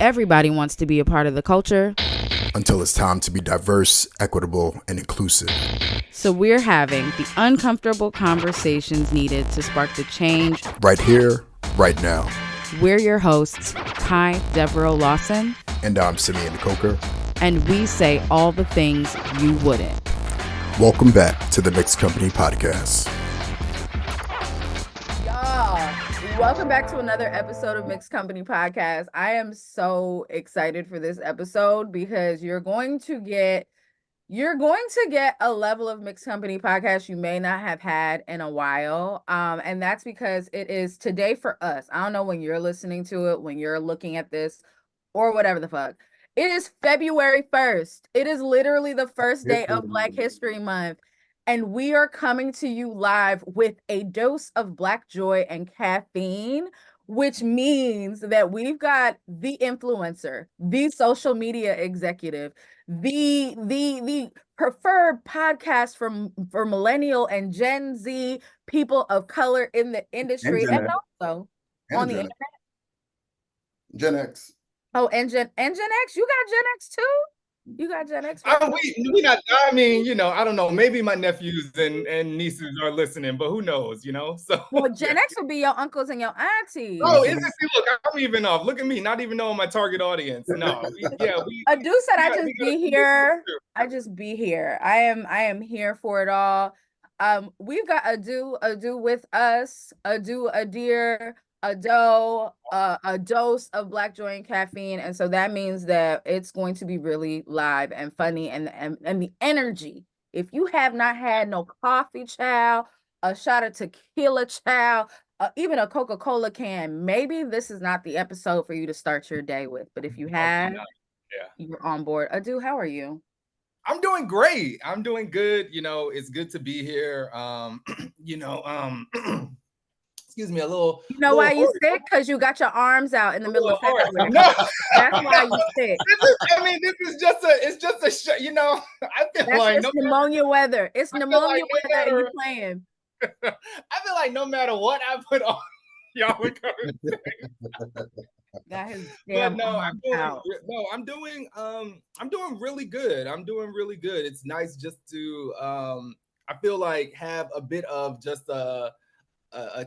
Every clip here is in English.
Everybody wants to be a part of the culture. Until it's time to be diverse, equitable, and inclusive. So we're having the uncomfortable conversations needed to spark the change. Right here, right now. We're your hosts, Kai Devereaux Lawson. And I'm Simeon Coker. And we say all the things you wouldn't. Welcome back to the Mixed Company Podcast. Welcome back to another episode of Mixed Company Podcast. I am so excited for this episode because you're going to get a level of Mixed Company Podcast you may not have had in a while. And that's because it is today for us. I don't know when you're listening to it, when you're looking at this, or whatever the fuck. It is February 1st. It is literally the first day of Black History Month. And we are coming to you live with a dose of Black joy and caffeine, which means that we've got the influencer, the social media executive, the preferred podcast for millennial and Gen Z people of color in the industry, and also on the internet. Gen X. Oh, and Gen X. You got Gen X too? You got Gen X? We not. I mean, I don't know. Maybe my nephews and nieces are listening, but who knows? So. Well, Gen X will be your uncles and your aunties. Oh, is it? See, look, I'm even off. Look at me, not even knowing my target audience. No, Adu said, "I just be here. I just be here. I am here for it all." We've got Adu with us. Adu, a dear. A dose of Black joy and caffeine, and so that means that it's going to be really live and funny, and the energy. If you have not had no coffee, child, a shot of tequila, child, even a Coca-Cola can, maybe this is not the episode for you to start your day with. But if you have, you're on board. Adu, how are you? I'm doing great. I'm doing good. It's good to be here. Excuse me, a little. Why you sick? Because you got your arms out in the middle of February. No, that's why you sick. This is just a show. I feel like it's pneumonia weather. It's pneumonia weather, and you're playing. I feel like no matter what I put on, y'all would come and say. Got his damn I'm doing really good. I'm doing really good. It's nice just to I feel like have a bit of just a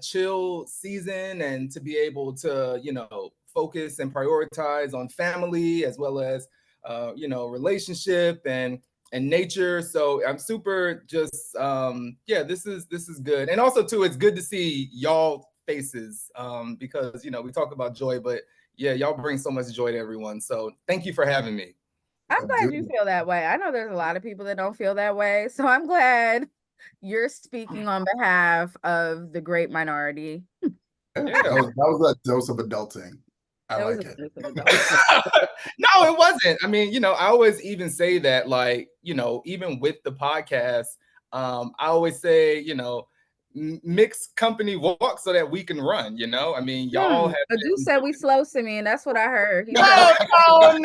chill season, and to be able to focus and prioritize on family as well as relationship and nature. So I'm super just this is good. And also too, it's good to see y'all faces because we talk about joy, but y'all bring so much joy to everyone. So thank you for having me. I'm glad you feel that way. I know there's a lot of people that don't feel that way, so I'm glad you're speaking on behalf of the great minority. That was a dose of adulting. I like it. No, it wasn't. I mean, I always even say that, like, even with the podcast, I always say, mixed company walk so that we can run, I mean, y'all have Adu said we slow, Simeon. That's what I heard. No. I'm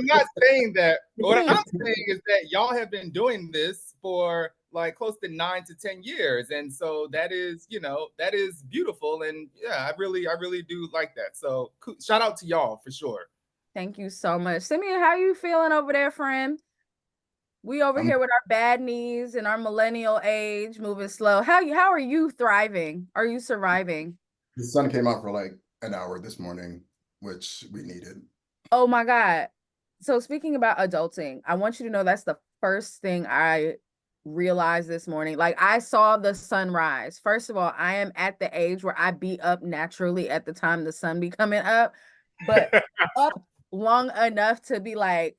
not saying that. What I'm saying is that y'all have been doing this for like close to 9 to 10 years. And so that is, that is beautiful. And I really do like that. So shout out to y'all for sure. Thank you so much. Simeon, how you feeling over there, friend? We over here with our bad knees and our millennial age, moving slow. How are you thriving? Are you surviving? The sun came out for like an hour this morning, which we needed. Oh my God. So speaking about adulting, I want you to know that's the first thing I realized this morning. Like, I saw the sunrise. First of all, I am at the age where I be up naturally at the time the sun be coming up, but up long enough to be like,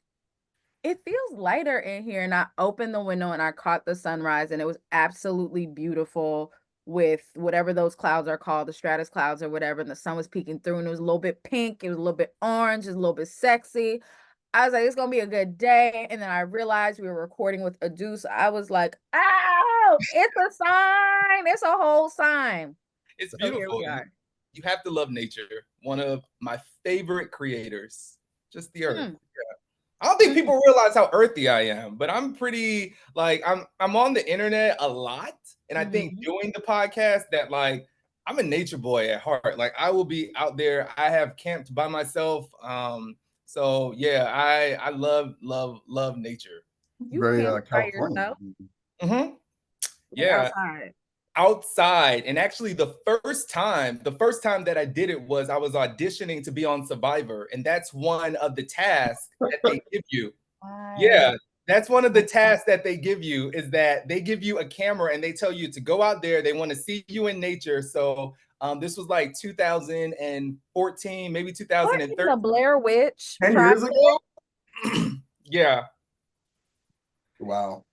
it feels lighter in here. And I opened the window and I caught the sunrise, and it was absolutely beautiful with whatever those clouds are called, the stratus clouds or whatever. And the sun was peeking through, and it was a little bit pink. It was a little bit orange. It was a little bit sexy. I was like, it's going to be a good day. And then I realized we were recording with Adu. So I was like, oh, it's a sign. It's a whole sign. It's beautiful. You have to love nature. One of my favorite creators, just the earth. Yeah. I don't think people realize how earthy I am, but I'm pretty, like, I'm on the internet a lot. And I think doing the podcast that like I'm a nature boy at heart. Like I will be out there. I have camped by myself. So yeah, I love nature. You Very camped by California. yourself? Mm-hmm. Like Yeah. outside. And actually the first time that I did it was I was auditioning to be on Survivor, and that's one of the tasks that they give you. Yeah, that's one of the tasks that they give you, is that they give you a camera and they tell you to go out there. They want to see you in nature. So this was like 2014, maybe What 2013. is the Blair Witch 10 years Project? ago? Yeah. Wow.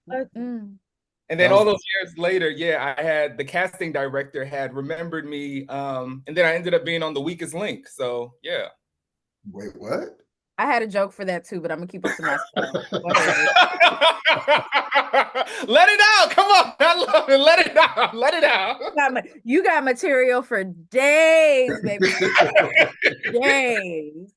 And then all those years later, yeah, I had the casting director had remembered me. And then I ended up being on The Weakest Link. So yeah. Wait, what? I had a joke for that too, but I'm gonna keep it to myself. Go ahead. Let it out. Come on. I love it. Let it out. Let it out. You got material for days, baby. Days.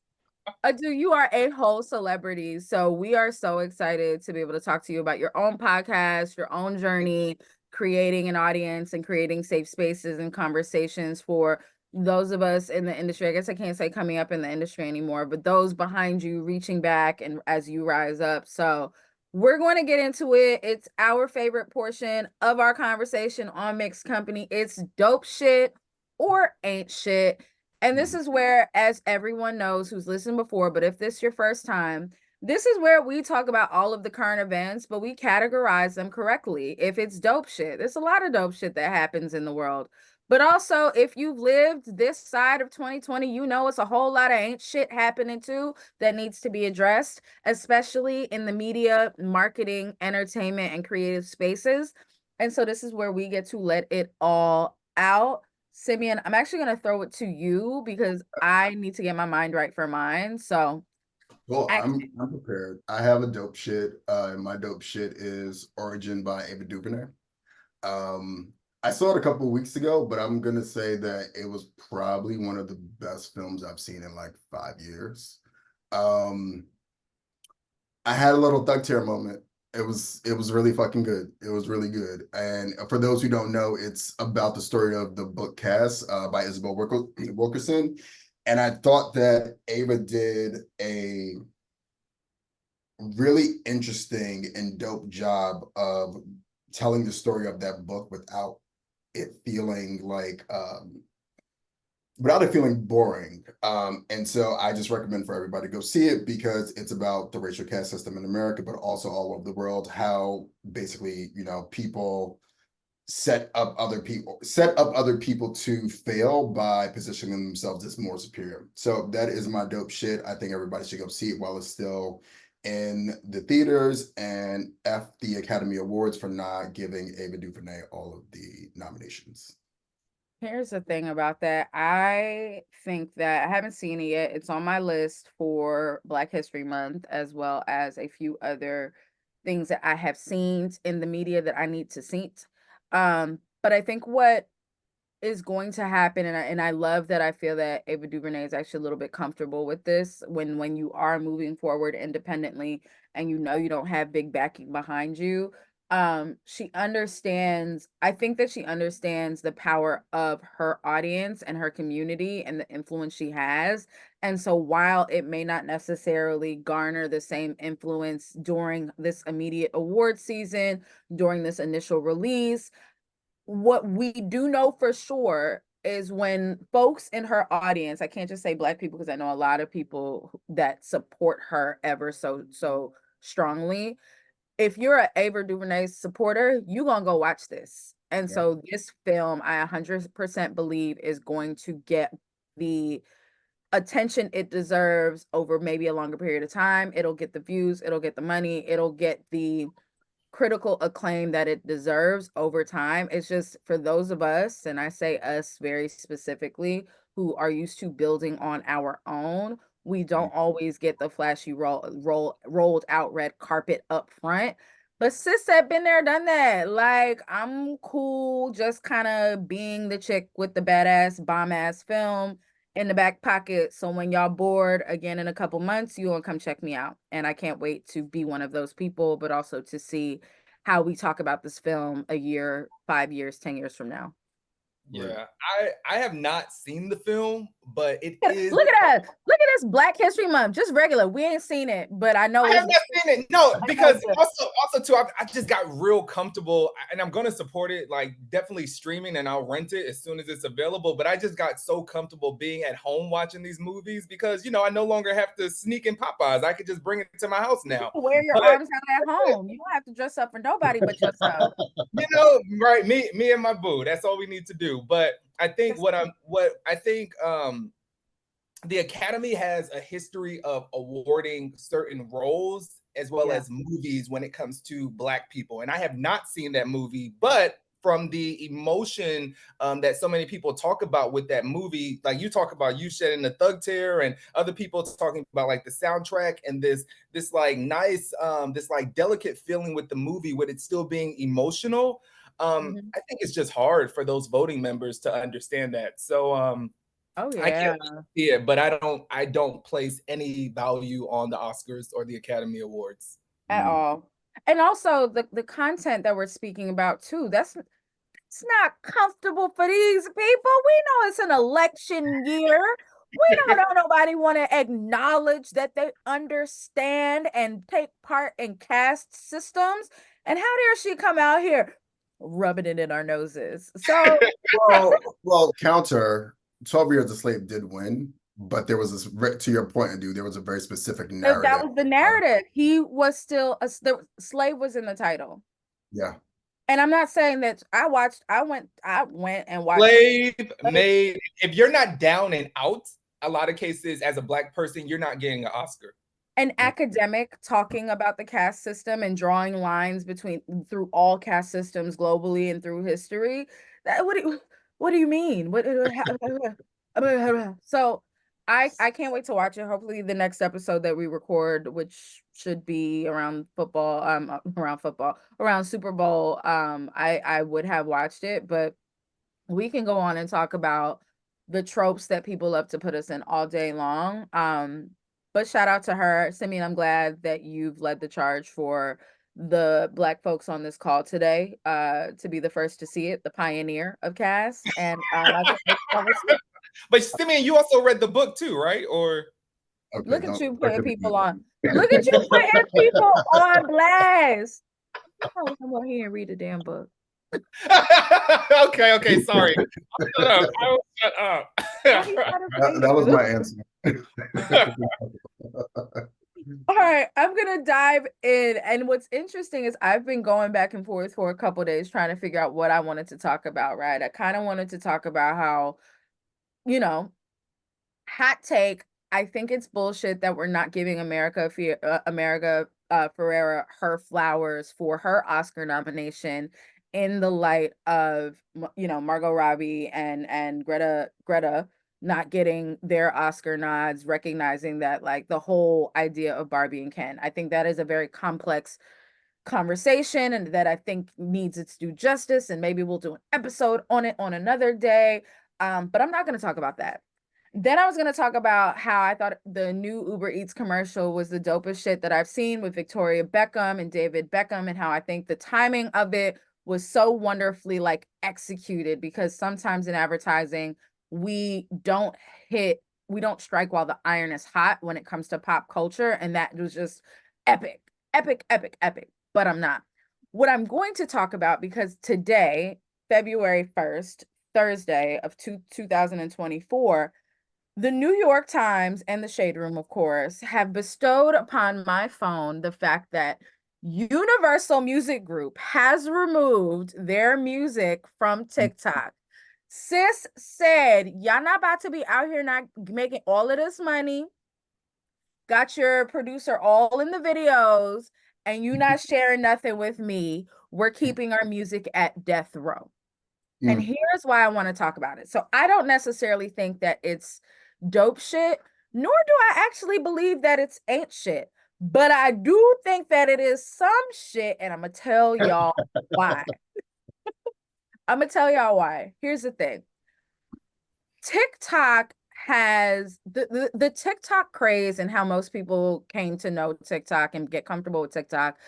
Dude, you are a whole celebrity. So we are so excited to be able to talk to you about your own podcast, your own journey, creating an audience and creating safe spaces and conversations for those of us in the industry. I guess I can't say coming up in the industry anymore, but those behind you reaching back and as you rise up. So we're going to get into it. It's our favorite portion of our conversation on Mixed Company. It's dope shit or ain't shit. And this is where, as everyone knows who's listened before, but if this is your first time, this is where we talk about all of the current events, but we categorize them correctly. If it's dope shit, there's a lot of dope shit that happens in the world. But also, if you've lived this side of 2020, you know it's a whole lot of ain't shit happening too that needs to be addressed, especially in the media, marketing, entertainment, and creative spaces. And so this is where we get to let it all out. Simeon, I'm actually going to throw it to you because I need to get my mind right for mine. So, Well, I'm prepared. I have a dope shit. And my dope shit is Origin by Ava DuVernay. I saw it a couple of weeks ago, but I'm gonna say that it was probably one of the best films I've seen in like 5 years. Um, I had a little thug tear moment. It was really fucking good. It was really good. And for those who don't know, it's about the story of the book Cass by Isabel Wilkerson. And I thought that Ava did a really interesting and dope job of telling the story of that book without it feeling like without it feeling boring. And so I just recommend for everybody to go see it because it's about the racial caste system in America, but also all over the world, how basically, you know, people set up other people to fail by positioning themselves as more superior. So that is my dope shit. I think everybody should go see it while it's still in the theaters, and F the Academy Awards for not giving Ava DuVernay all of the nominations. here's the thing about that. I think that I haven't seen it yet. It's on my list for Black History Month, as well as a few other things that I have seen in the media that I need to see. But I think what is going to happen, and I love that I feel that Ava DuVernay is actually a little bit comfortable with this when you are moving forward independently and you know you don't have big backing behind you. She understands, I think that she understands the power of her audience and her community and the influence she has. And so while it may not necessarily garner the same influence during this immediate award season, during this initial release, what we do know for sure is when folks in her audience, I can't just say Black people because I know a lot of people that support her ever so strongly. If you're an Ava DuVernay supporter, you're gonna go watch this. And so this film, I 100% believe, is going to get the attention it deserves over maybe a longer period of time. It'll get the views, it'll get the money, it'll get the critical acclaim that it deserves over time. It's just for those of us, and I say us very specifically, who are used to building on our own, we don't always get the flashy rolled out red carpet up front. But sis said, been there, done that. Like, I'm cool just kind of being the chick with the badass bomb ass film in the back pocket. So when y'all bored again in a couple months, you will come check me out. And I can't wait to be one of those people, but also to see how we talk about this film a year, 5 years, 10 years from now. Yeah, I have not seen the film, but it is. Look at us. Look at this Black History Month. Just regular. We ain't seen it, but I know I have not seen it. No, because also too, I just got real comfortable, and I'm gonna support it, like definitely streaming, and I'll rent it as soon as it's available. But I just got so comfortable being at home watching these movies because I no longer have to sneak in Popeyes. I could just bring it to my house now. Wear your arms out at home. You don't have to dress up for nobody but yourself. Right? Me and my boo. That's all we need to do. But I think the Academy has a history of awarding certain roles as well as movies when it comes to Black people. And I have not seen that movie, but from the emotion that so many people talk about with that movie, like you talk about you shedding the thug tear and other people talking about like the soundtrack and this like nice, this like delicate feeling with the movie with it still being emotional. I think it's just hard for those voting members to understand that. So, oh I yeah. can't see it, but I don't place any value on the Oscars or the Academy Awards At all. And also the content that we're speaking about too, it's not comfortable for these people. We know it's an election year. We don't nobody want to acknowledge that they understand and take part in caste systems. And how dare she come out here rubbing it in our noses? So well, counter 12 Years a Slave did win, but there was this, to your point, dude, there was a very specific narrative. that was the narrative. He was still the slave was in the title. Yeah. And I'm not saying that I went and watched Slave made. If you're not down and out, a lot of cases as a Black person, you're not getting an Oscar. An academic talking about the caste system and drawing lines through all caste systems globally and through history. What do you mean? So I can't wait to watch it. Hopefully the next episode that we record, which should be around Super Bowl, I would have watched it, but we can go on and talk about the tropes that people love to put us in all day long. But shout out to her. Simeon, I'm glad that you've led the charge for the Black folks on this call today, to be the first to see it, the pioneer of cast. And but Simeon, you also read the book too, right? Or look at you putting people on. Look at you putting people on blast. I come on here and read the damn book. Okay, sorry. I will shut up. That was my answer. All right, I'm gonna dive in. And what's interesting is I've been going back and forth for a couple days trying to figure out what I wanted to talk about, right? I kind of wanted to talk about how, hot take, I think it's bullshit that we're not giving America Ferrera her flowers for her Oscar nomination in the light of Margot Robbie and Greta not getting their Oscar nods, recognizing that like the whole idea of Barbie and Ken. I think that is a very complex conversation and that I think needs its due justice, and maybe we'll do an episode on it on another day. But I'm not going to talk about that. Then I was going to talk about how I thought the new Uber Eats commercial was the dopest shit that I've seen with Victoria Beckham and David Beckham, and how I think the timing of it was so wonderfully like executed, because sometimes in advertising, we don't strike while the iron is hot when it comes to pop culture. And that was just epic, epic, epic, epic. But I'm not. What I'm going to talk about, because today, February 1st, Thursday of 2024, the New York Times and the Shade Room, of course, have bestowed upon my phone the fact that Universal Music Group has removed their music from TikTok. Sis said, y'all not about to be out here not making all of this money. Got your producer all in the videos, and you not sharing nothing with me. We're keeping our music at death row. And here's why I want to talk about it. So I don't necessarily think that it's dope shit, nor do I actually believe that it's ain't shit. But I do think that it is some shit, and I'm going to tell y'all why. I'm going to tell y'all why. Here's the thing. TikTok has the TikTok craze, and how most people came to know TikTok and get comfortable with TikTok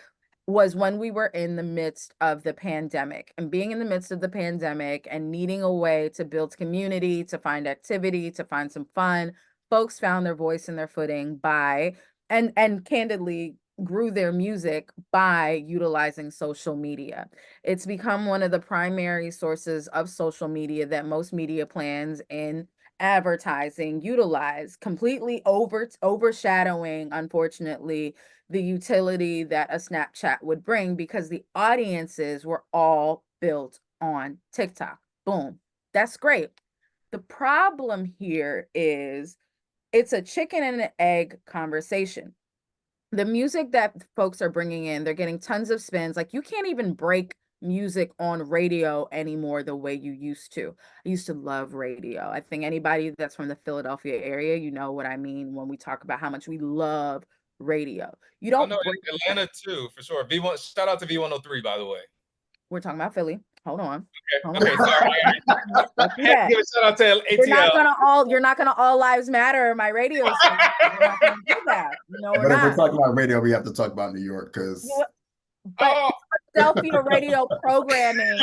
was when we were in the midst of the pandemic. And being in the midst of the pandemic and needing a way to build community, to find activity, to find some fun, folks found their voice and their footing by and candidly grew their music by utilizing social media. It's become one of the primary sources of social media that most media plans in advertising utilize, completely overshadowing, unfortunately, the utility that a Snapchat would bring, because the audiences were all built on TikTok. Boom. That's great. The problem here is it's a chicken and an egg conversation. The music that folks are bringing in, they're getting tons of spins. Like, you can't even break music on radio anymore the way you used to. I used to love radio. I think anybody that's from the Philadelphia area, you know what I mean when we talk about how much we love radio. You Oh don't no, break. Atlanta too, for sure. V1, shout out to V103, by the way. We're talking about Philly. Hold on. Okay, sorry. Don't do I had to that. give a shout out to ATL. You're not gonna all lives matter my radio station. We're not gonna do that. No, we're But if we're not. talking about radio, we have to talk about New York because But Oh, Philadelphia radio programming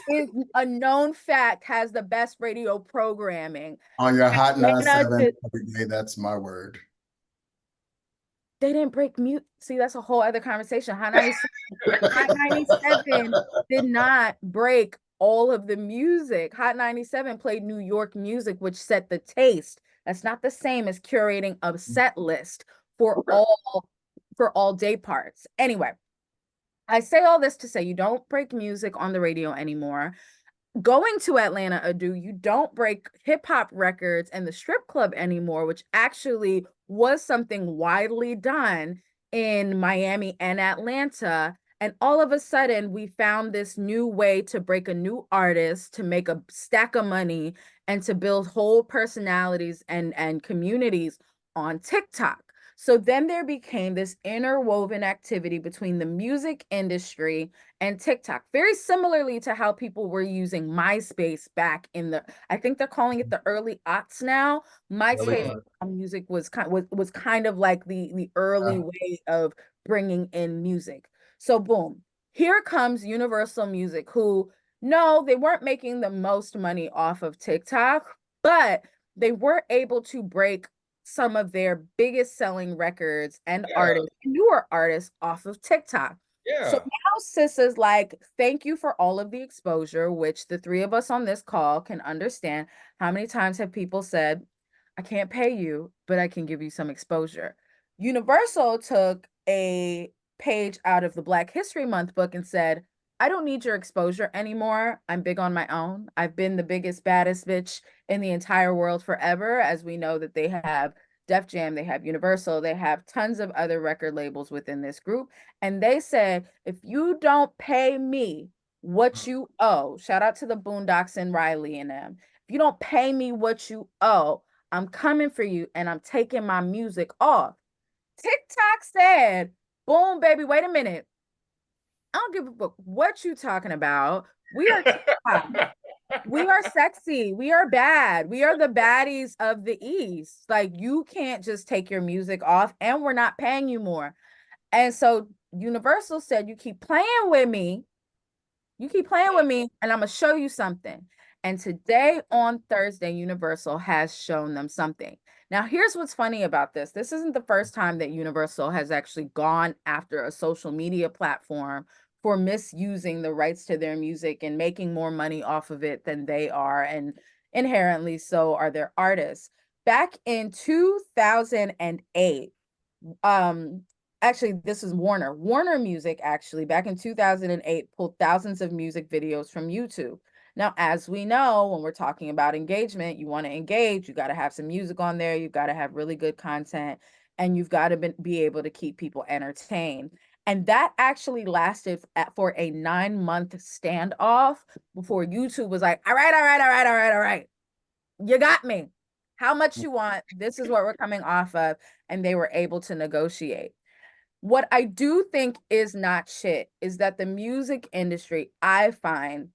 is a known fact, has the best radio programming. on your Hot Atlanta 97 did, every day, that's my word. they didn't break mute. See, that's a whole other conversation. Hot 97 did not break all of the music. Hot 97 played New York music, which set the taste. That's not the same as curating a set list for all day parts. Anyway, I say all this to say you don't break music on the radio anymore. Going to Atlanta, Adu, you don't break hip hop records and the strip club anymore, which actually was something widely done in Miami and Atlanta. And all of a sudden, we found this new way to break a new artist, to make a stack of money, and to build whole personalities and communities on TikTok. So then there became this interwoven activity between the music industry and TikTok, very similarly to how people were using MySpace back in I think they're calling it the early aughts now. MySpace music was kind of like the early way of bringing in music. So boom, here comes Universal Music, who, no, they weren't making the most money off of TikTok, but they were able to break some of their biggest selling records and artists, newer artists, off of TikTok. So now Sis is like, thank you for all of the exposure, which the three of us on this call can understand. How many times have people said, I can't pay you, but I can give you some exposure? Universal took a page out of the Black History Month book and said, I don't need your exposure anymore. I'm big on my own. I've been the biggest, baddest bitch in the entire world forever, as we know that they have Def Jam, they have Universal, they have tons of other record labels within this group. And they said, if you don't pay me what you owe, shout out to the Boondocks and Riley and them. If you don't pay me what you owe, I'm coming for you and I'm taking my music off. TikTok said, boom, baby, wait a minute. I don't give a fuck what you talking about. We are TikTok. We are sexy. We are bad. We are the baddies of the East. Like, you can't just take your music off, and we're not paying you more. And so Universal said, you keep playing with me. You keep playing with me, and I'm going to show you something. And today on Thursday, Universal has shown them something. Now, here's what's funny about this. This isn't the first time that Universal has actually gone after a social media platform for misusing the rights to their music and making more money off of it than they are, and inherently so are their artists. Back in 2008, actually, this is Warner Music, actually, back in 2008, pulled thousands of music videos from YouTube. Now, as we know, when we're talking about engagement, you want to engage, you got to have some music on there, you've got to have really good content, and you've got to be able to keep people entertained. And that actually lasted for a 9-month standoff before YouTube was like, all right. You got me. How much you want? This is what we're coming off of. And they were able to negotiate. What I do think is not shit is that the music industry, I find,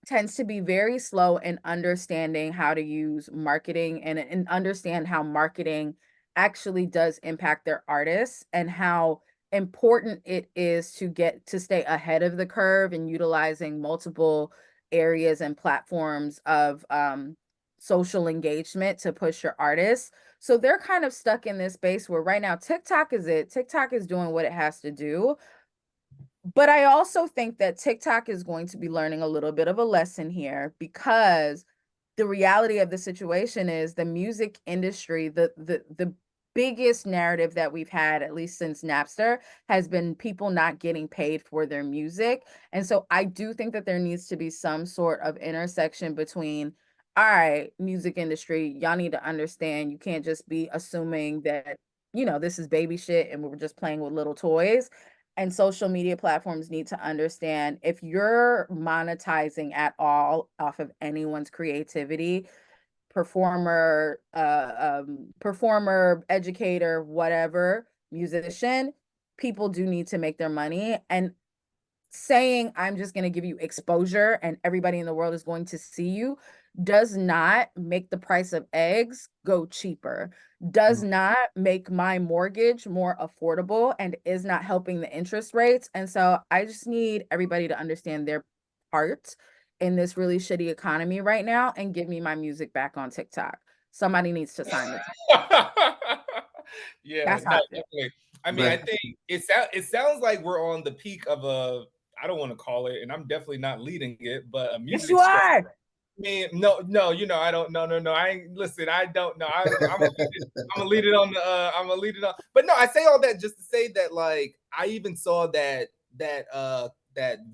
tends to be very slow in understanding how to use marketing and understand how marketing actually does impact their artists and how important it is to stay ahead of the curve and utilizing multiple areas and platforms of social engagement to push your artists. So they're kind of stuck in this space where right now TikTok is doing what it has to do. But I also think that TikTok is going to be learning a little bit of a lesson here, because the reality of the situation is the music industry, the biggest narrative that we've had, at least since Napster, has been people not getting paid for their music. And so I do think that there needs to be some sort of intersection between, all right, music industry, y'all need to understand you can't just be assuming that, this is baby shit and we're just playing with little toys. And social media platforms need to understand, if you're monetizing at all off of anyone's creativity, performer, educator, whatever, musician, people do need to make their money. And saying I'm just going to give you exposure and everybody in the world is going to see you does not make the price of eggs go cheaper, does not make my mortgage more affordable, and is not helping the interest rates. And so I just need everybody to understand their part in this really shitty economy right now and give me my music back on TikTok. Somebody needs to sign the Yeah, That's no, how I feel. definitely. I mean, I But think it sounds like we're on the peak of I don't want to call it, and I'm definitely not leading it, but a Yes, music you strike. are. I mean, no, I don't, no. I ain't, listen, I don't know. I'm gonna lead it on I'm gonna lead it on. But no, I say all that just to say that, like, I even saw that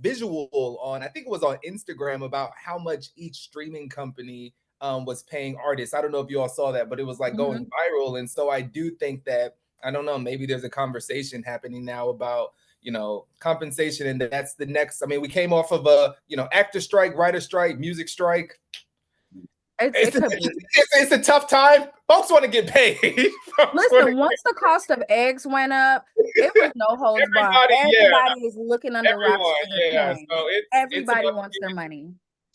visual on, I think it was on Instagram, about how much each streaming company was paying artists. I don't know if you all saw that, but it was like going viral. And so I do think that, I don't know, maybe there's a conversation happening now about, compensation. And that's the next, I mean, we came off of a, actor strike, writer strike, music strike. It could be. It's a tough time. Folks want to get paid. Listen, once the cost of eggs went up, it was no holds barred. Yeah, Everybody is looking under rocks everyone, for their yeah. coins. So Everybody wants their money.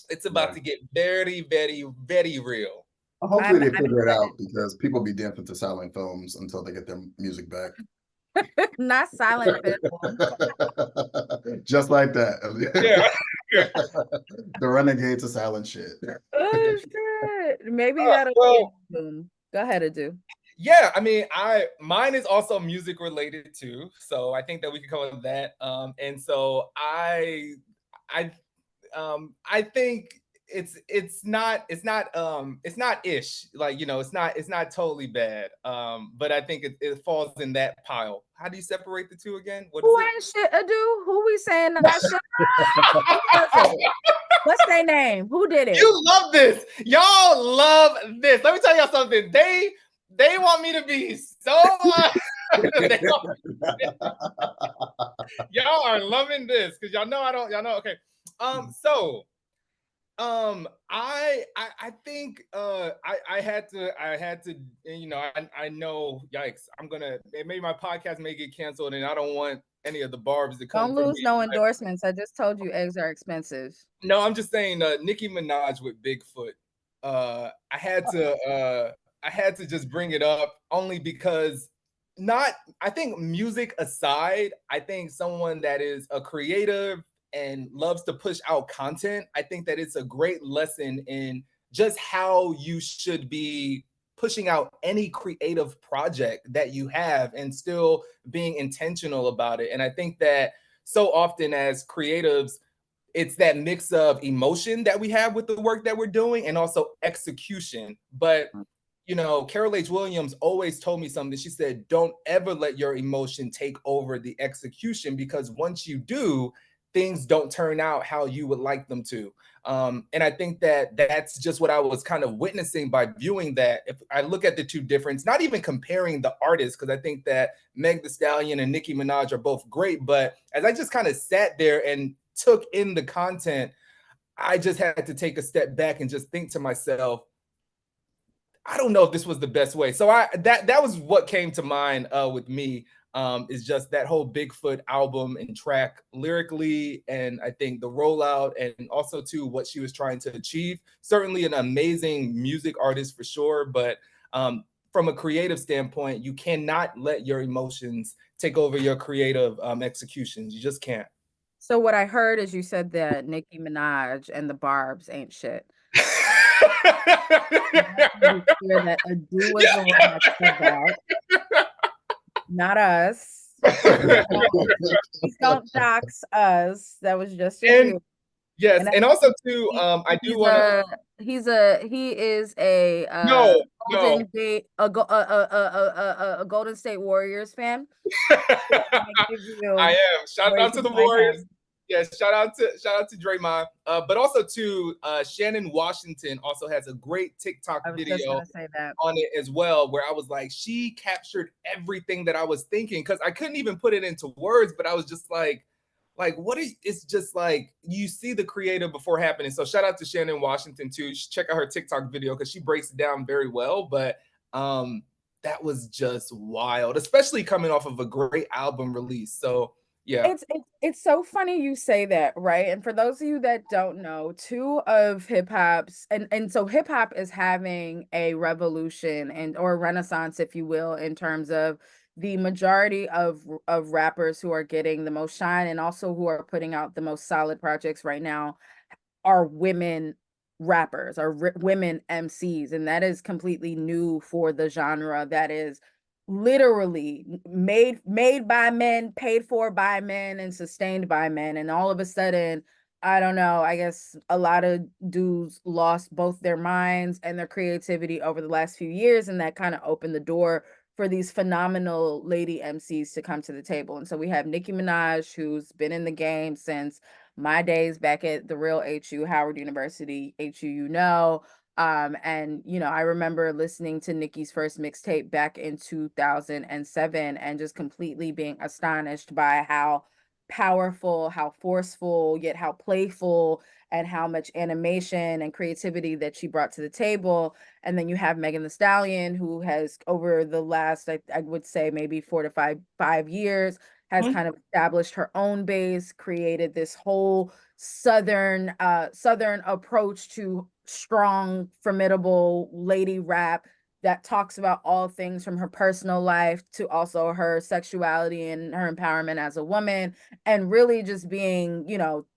it's about to get very, very, very real. hopefully they I'm figure it out, excited. because people be dancing to silent films until they get their music back. Not silent film. Just like that. Yeah. The renegade to silent shit. Oh shit. Maybe that'll be a boom. Go ahead, Adu. Yeah, I mean, mine is also music related too, so I think that we can cover that. And so I think it's not ish, like, it's not totally bad. But I think it falls in that pile. How do you separate the two again? What is Who it? ain't shit, Adu? Who we saying that shit? Who was it? What's their name? Who did it? You love this. Y'all love this. Let me tell y'all something. They want me to be so y'all are loving this, because y'all know I don't, y'all know. Okay. So I think I had to, I know, yikes, maybe my podcast may get canceled, and I don't want any of the barbs to come Don't for lose me. no endorsements. I just told you eggs are expensive. No, I'm just saying, Nicki Minaj with Bigfoot. I had to just bring it up, only because, I think, music aside, I think someone that is a creative and loves to push out content, I think that it's a great lesson in just how you should be pushing out any creative project that you have and still being intentional about it. And I think that so often as creatives, it's that mix of emotion that we have with the work that we're doing and also execution. But Carol H. Williams always told me something. She said, don't ever let your emotion take over the execution, because once you do, things don't turn out how you would like them to. And I think that that's just what I was kind of witnessing by viewing that. If I look at the two difference, not even comparing the artists, because I think that Meg Thee Stallion and Nicki Minaj are both great. But as I just kind of sat there and took in the content, I just had to take a step back and just think to myself, I don't know if this was the best way. So that was what came to mind with me, is just that whole Bigfoot album and track lyrically, and I think the rollout, and also too what she was trying to achieve. Certainly an amazing music artist for sure, but from a creative standpoint, you cannot let your emotions take over your creative executions. You just can't. So what I heard is you said that Nicki Minaj and the Barbs ain't shit. Clear that Adu was the one that said that, not us. Please don't dox us. That was just a And cue. yes, and also too, I do want to. He is a No, no. Golden State a Golden State Warriors fan. I give I you am. Shout out to the like Warriors. him. Yes, shout out to Draymond. But also to Shannon Washington also has a great TikTok I was just video gonna say that. on it as well, where I was like, she captured everything that I was thinking, because I couldn't even put it into words, but I was just like what is, it's just like you see the creative before happening. So shout out to Shannon Washington too. Check out her TikTok video because she breaks it down very well. But that was just wild, especially coming off of a great album release. So yeah. It's so funny you say that, right? And for those of you that don't know, two of hip hop's and so hip hop is having a revolution and or renaissance, if you will, in terms of the majority of rappers who are getting the most shine and also who are putting out the most solid projects right now are women rappers or women MCs, and that is completely new for the genre that is literally made by men, paid for by men, and sustained by men. And all of a sudden, I don't know, I guess a lot of dudes lost both their minds and their creativity over the last few years, and that kind of opened the door for these phenomenal lady MCs to come to the table. And so we have Nicki Minaj, who's been in the game since my days back at the real HU, Howard University, HU, and I remember listening to Nicki's first mixtape back in 2007 and just completely being astonished by how powerful, how forceful, yet how playful, and how much animation and creativity that she brought to the table. And then you have Megan Thee Stallion, who has over the last, I would say maybe 4 to 5 years, has kind of established her own base, created this whole southern approach to strong, formidable lady rap that talks about all things from her personal life to also her sexuality and her empowerment as a woman, and really just being,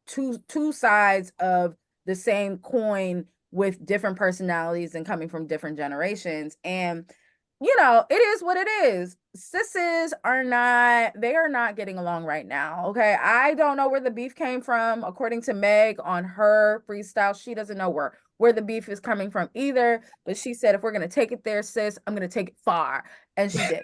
two sides of the same coin with different personalities and coming from different generations. And it is what it is. Sisses they are not getting along right now. Okay. I don't know where the beef came from. According to Meg on her freestyle, she doesn't know where the beef is coming from either. But she said, if we're gonna take it there, sis, I'm gonna take it far. And she did.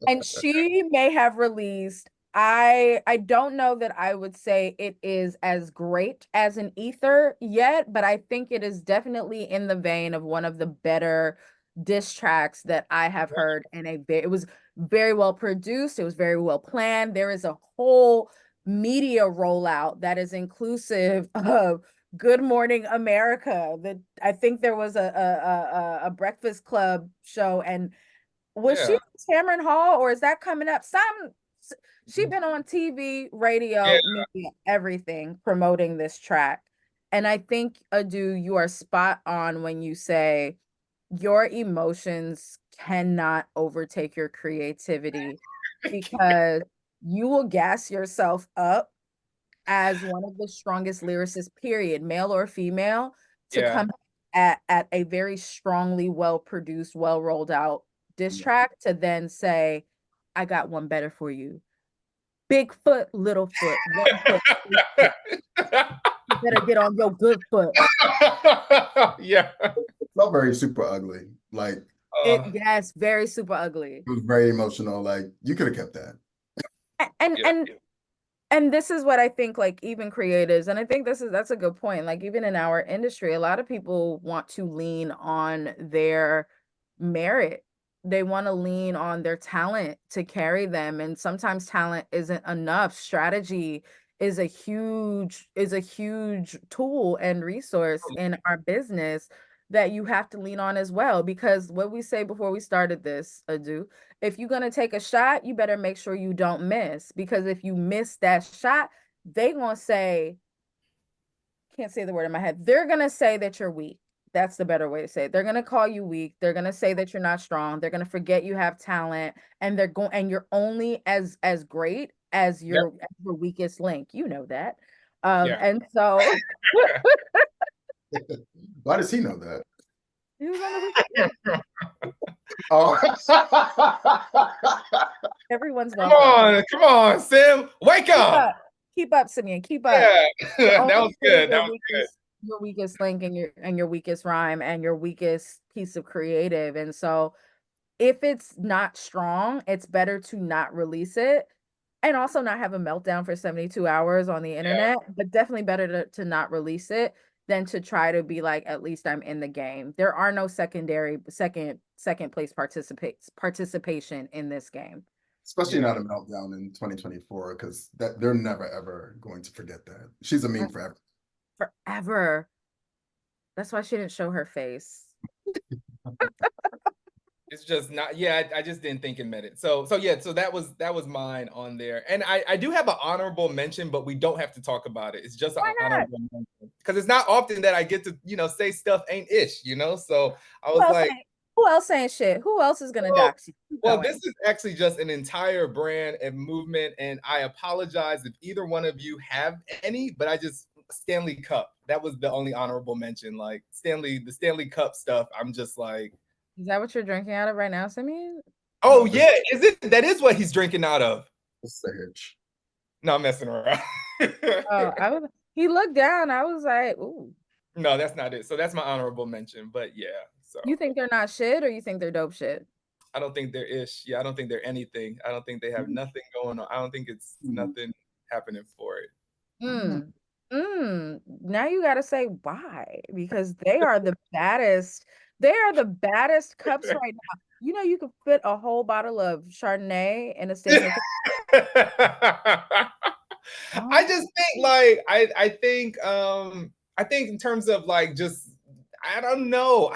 And she may have released, I don't know that I would say it is as great as an Ether yet, but I think it is definitely in the vein of one of the better diss tracks that I have heard. And it was very well produced, it was very well planned. There is a whole media rollout that is inclusive of Good Morning America. That I think there was a Breakfast Club show, and was she Yeah. Cameron Hall, or is that coming up? She been on TV, radio, media, everything promoting this track. And I think, Adu, you are spot on when you say your emotions cannot overtake your creativity, because you will gas yourself up as one of the strongest lyricists, period, male or female, to Yeah. come at a very strongly well produced, well rolled out diss track to then say, I got one better for you. Big foot, little foot, 1 foot, 2 foot. You better get on your good foot. Yeah. Felt very super ugly. Like Yes, very super ugly. it was very emotional. Like you could have kept that. And this is what I think, like, even creatives, and I think that's a good point. Like, even in our industry, a lot of people want to lean on their merit. They want to lean on their talent to carry them. And sometimes talent isn't enough. Strategy is a huge tool and resource in our business that you have to lean on as well. Because what we say before we started this, Adu, if you're gonna take a shot, you better make sure you don't miss. Because if you miss that shot, they gonna say, can't say the word in my head. They're gonna say that you're weak. That's the better way to say it. They're gonna call you weak. They're gonna say that you're not strong. They're gonna forget you have talent, and you're only as great as Yep. your weakest link. You know that. Yeah. And so Why does he know that? he was on the weak. Oh, Everyone's Come welcome. on, Sim. Wake up. Keep up, Simeon. Keep up. Yeah. You're That only was good. That was good. your weakest link and your weakest rhyme and your weakest piece of creative. And so if it's not strong, it's better to not release it and also not have a meltdown for 72 hours on the internet, but definitely better to not release it than to try to be like, at least I'm in the game. There are no second place participation in this game. especially not a meltdown in 2024, because that they're never ever going to forget that. She's a meme forever. Forever. That's why she didn't show her face. It's just not. Yeah, I just didn't think it meant it. So yeah. So that was mine on there, and I do have an honorable mention, but we don't have to talk about it. It's just an honorable mention because it's not often that I get to say stuff ain't ish. So I was like, who else saying shit? Who else is gonna dox you? Well, this is actually just an entire brand and movement, and I apologize if either one of you have any, but Stanley Cup. That was the only honorable mention. Like the Stanley Cup stuff. I'm just like, is that what you're drinking out of right now, Simeon? oh yeah, is it? That is what he's drinking out of. It's the hitch. No, I'm messing around. He looked down. I was like, ooh. No, that's not it. So that's my honorable mention. But yeah. So you think they're not shit or you think they're dope shit? I don't think they're ish. Yeah, I don't think they're anything. I don't think they have nothing going on. I don't think it's nothing happening for it. Now you got to say why, because they are the baddest. They are the baddest cups right now. You could fit a whole bottle of Chardonnay in a Stanley cup. I just think I think in terms of like just I don't know.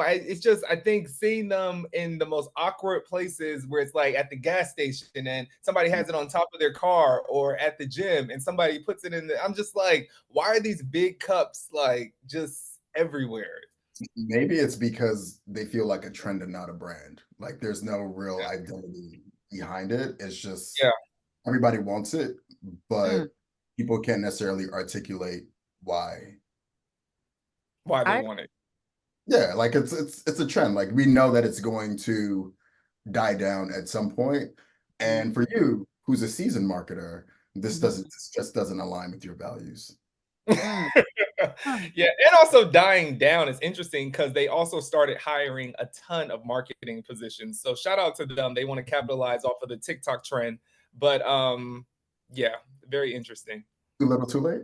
It's just I think seeing them in the most awkward places where it's like at the gas station and somebody has it on top of their car or at the gym and somebody puts it in I'm just like, why are these big cups like just everywhere? Maybe it's because they feel like a trend and not a brand. Like there's no real identity behind it. It's just everybody wants it, but people can't necessarily articulate why they want it. Yeah, like it's a trend. Like we know that it's going to die down at some point. And for you, who's a seasoned marketer, this just doesn't align with your values. Yeah, and also dying down is interesting because they also started hiring a ton of marketing positions. So shout out to them. They want to capitalize off of the TikTok trend. But yeah, very interesting. Too little, too late?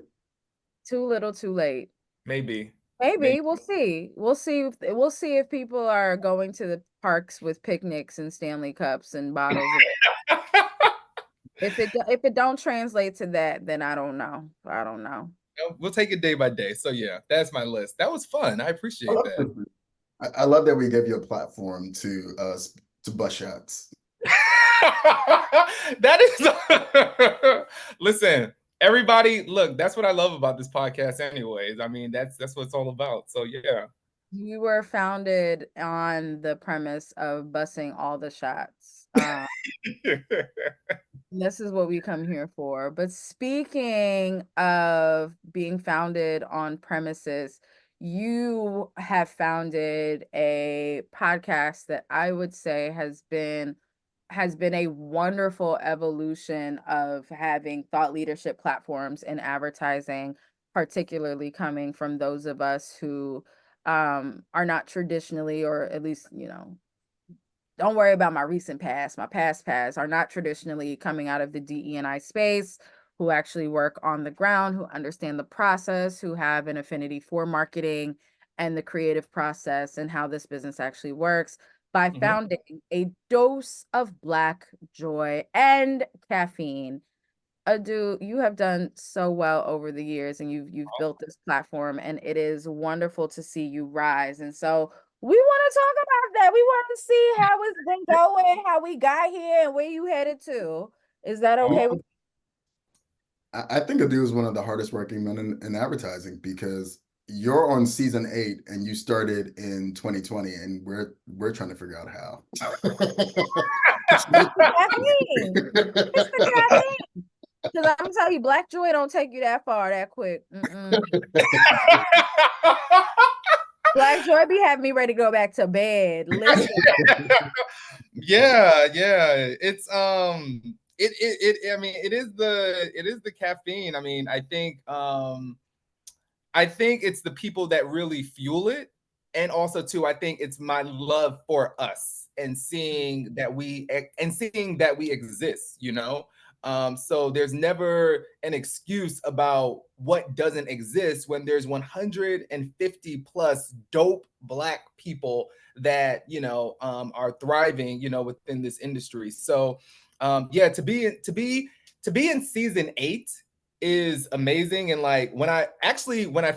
Too little, too late. Maybe. We'll see. We'll see if people are going to the parks with picnics and Stanley Cups and bottles. If it don't translate to that, then I don't know. We'll take it day by day. So yeah, that's my list. That was fun. I appreciate that. I love that we gave you a platform to bust shots. That is listen. Everybody, look, that's what I love about this podcast anyways. I mean, that's what it's all about. So yeah. We were founded on the premise of busting all the shots. This is what we come here for. But speaking of being founded on premises, you have founded a podcast that I would say has been a wonderful evolution of having thought leadership platforms in advertising, particularly coming from those of us who are not traditionally, or at least, don't worry about my recent past, my past are not traditionally coming out of the DE&I space, who actually work on the ground, who understand the process, who have an affinity for marketing and the creative process and how this business actually works, by founding a dose of Black joy and caffeine. Adu, you have done so well over the years, and you've built this platform, and it is wonderful to see you rise. And so we want to talk about that. We want to see how it's been going, how we got here, and where you headed to. Is that okay with you? I think Adu is one of the hardest working men in advertising because you're on season 8 and you started in 2020, and we're trying to figure out how. It's the caffeine. It's the caffeine. Because I'm telling you, Black Joy don't take you that far that quick. Black Joy be having me ready to go back to bed. Listen. Yeah, it's I mean, it is the caffeine. I mean, I think it's the people that really fuel it. And also too, I think it's my love for us and seeing that we exist, you know? So there's never an excuse about what doesn't exist when there's 150 plus dope Black people that, you know, are thriving, you know, within this industry. So yeah, to be in season 8 is amazing. And like when I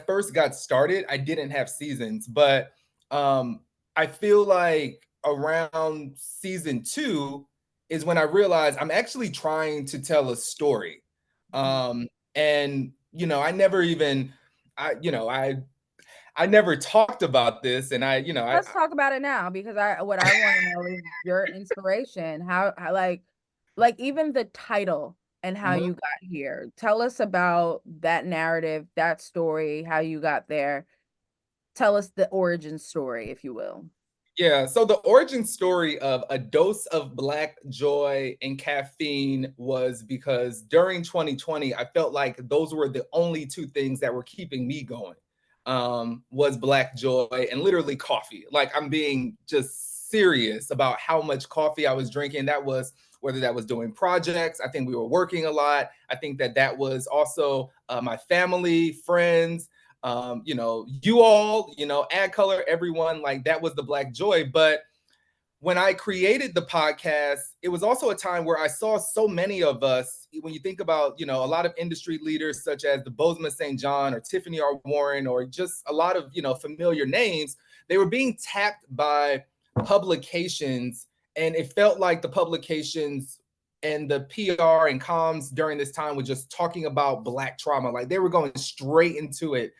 first got started, I didn't have seasons, but I feel like around season 2 is when I realized I'm actually trying to tell a story. And you know, I never even I never talked about this, and Let's talk about it now, because what I want to know is your inspiration. How like even the title and how you got here. Tell us about that narrative, that story, how you got there. Tell us the origin story, if you will. Yeah, so the origin story of A Dose of Black Joy and Caffeine was because during 2020, I felt like those were the only two things that were keeping me going. Was Black Joy and literally coffee. Like, I'm being just serious about how much coffee I was drinking. That was whether that was doing projects. I think we were working a lot. I think that was also my family, friends, you know, you all, you know, ADCOLOR, everyone, like that was the Black Joy. But when I created the podcast, it was also a time where I saw so many of us, when you think about, you know, a lot of industry leaders such as the Bozeman St. John or Tiffany R. Warren, or just a lot of, you know, familiar names, they were being tapped by publications. And it felt like the publications and the PR and comms during this time were just talking about Black trauma. Like they were going straight into it.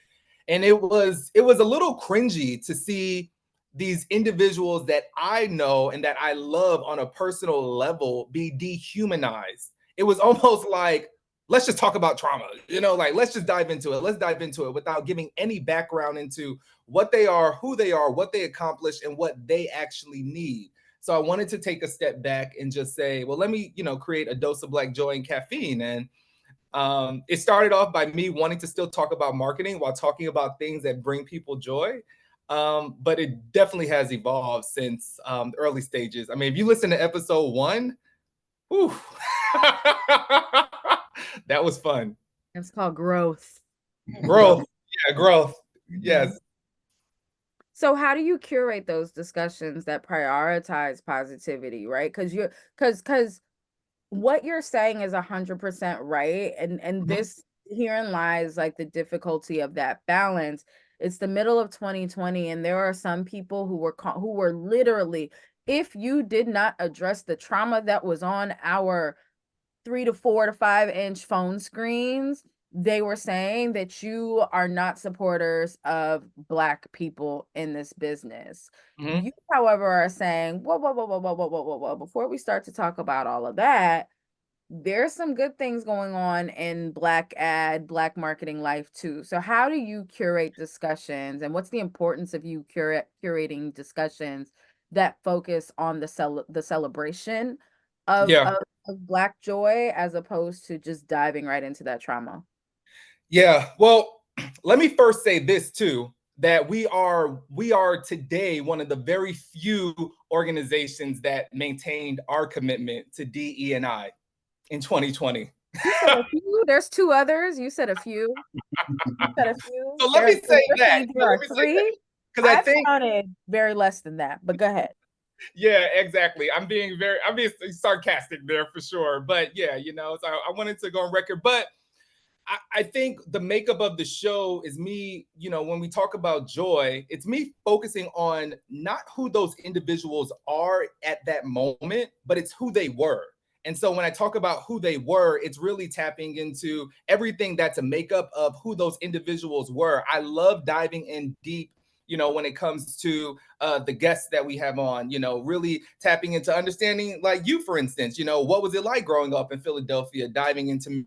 And it was a little cringy to see these individuals that I know and that I love on a personal level be dehumanized. It was almost like, let's just talk about trauma, you know, like let's just dive into it. Let's dive into it without giving any background into what they are, who they are, what they accomplished, and what they actually need. So I wanted to take a step back and just say, well, let me, you know, create A Dose of Black Joy and Caffeine. And it started off by me wanting to still talk about marketing while talking about things that bring people joy. But it definitely has evolved since the early stages. I mean, if you listen to episode 1, whew, that was fun. It's called growth. Growth. Yeah, growth. Yes. So how do you curate those discussions that prioritize positivity, right? Because what you're saying is 100% right. And this herein lies like the difficulty of that balance. It's the middle of 2020, and there are some people who were literally, if you did not address the trauma that was on our 3 to 4 to 5 inch phone screens, they were saying that you are not supporters of Black people in this business. You, however, are saying, whoa, whoa, whoa, whoa, whoa, whoa, whoa, whoa, whoa. Before we start to talk about all of that, there's some good things going on in Black marketing life too. So how do you curate discussions, and what's the importance of you curating discussions that focus on the celebration of, Yeah. of Black joy, as opposed to just diving right into that trauma? Yeah. Well, let me first say this too, that we are today one of the very few organizations that maintained our commitment to DE&I in 2020. You said a few. There's 2 others. You said a few. You said a few. So let me say that. There are 3. Because I think counted very less than that, but go ahead. Yeah, exactly. I'm being sarcastic there for sure. But yeah, you know, so I wanted to go on record. But I think the makeup of the show is me, you know, when we talk about joy, it's me focusing on not who those individuals are at that moment, but it's who they were. And so when I talk about who they were, it's really tapping into everything that's a makeup of who those individuals were. I love diving in deep, when it comes to the guests that we have on, really tapping into understanding, like you, for instance, what was it like growing up in Philadelphia, diving into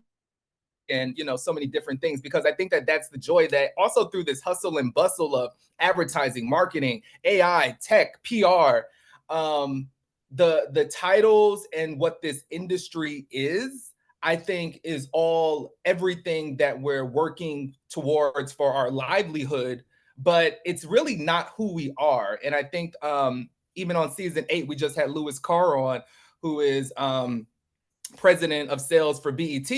and so many different things, because I think that that's the joy that also through this hustle and bustle of advertising, marketing, AI, tech, PR, the titles and what this industry is, I think is all everything that we're working towards for our livelihood, but it's really not who we are. And I think even on season 8 we just had Louis Carr on, who is president of sales for BET,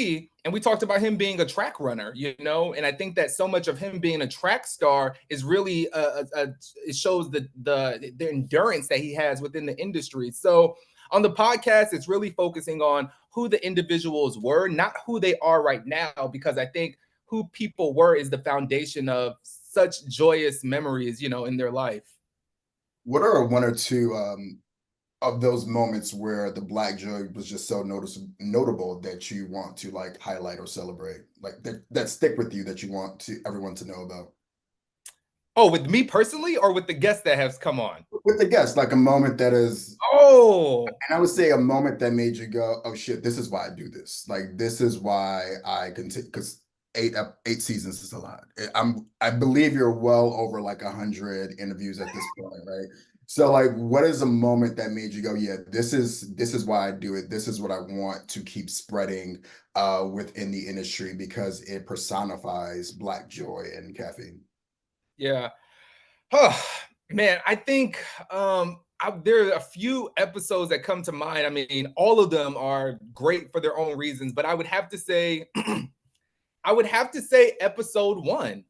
and we talked about him being a track runner, and I think that so much of him being a track star is really it shows the endurance that he has within the industry. So on the podcast, it's really focusing on who the individuals were, not who they are right now, because I think who people were is the foundation of such joyous memories, in their life. What are one or two of those moments where the Black joy was just so notable that you want to like highlight or celebrate, like that stick with you, that you want to everyone to know about? Oh, with me personally, or with the guests that have come on? With the guests, like a moment that is, and I would say a moment that made you go, oh shit, this is why I do this. Like this is why I continue, because eight seasons is a lot. I believe you're well over like 100 interviews at this point, right? So like, what is a moment that made you go, yeah, this is why I do it. This is what I want to keep spreading within the industry, because it personifies Black joy and caffeine. Yeah. Oh, man, I think there are a few episodes that come to mind. I mean, all of them are great for their own reasons, but I would have to say episode 1.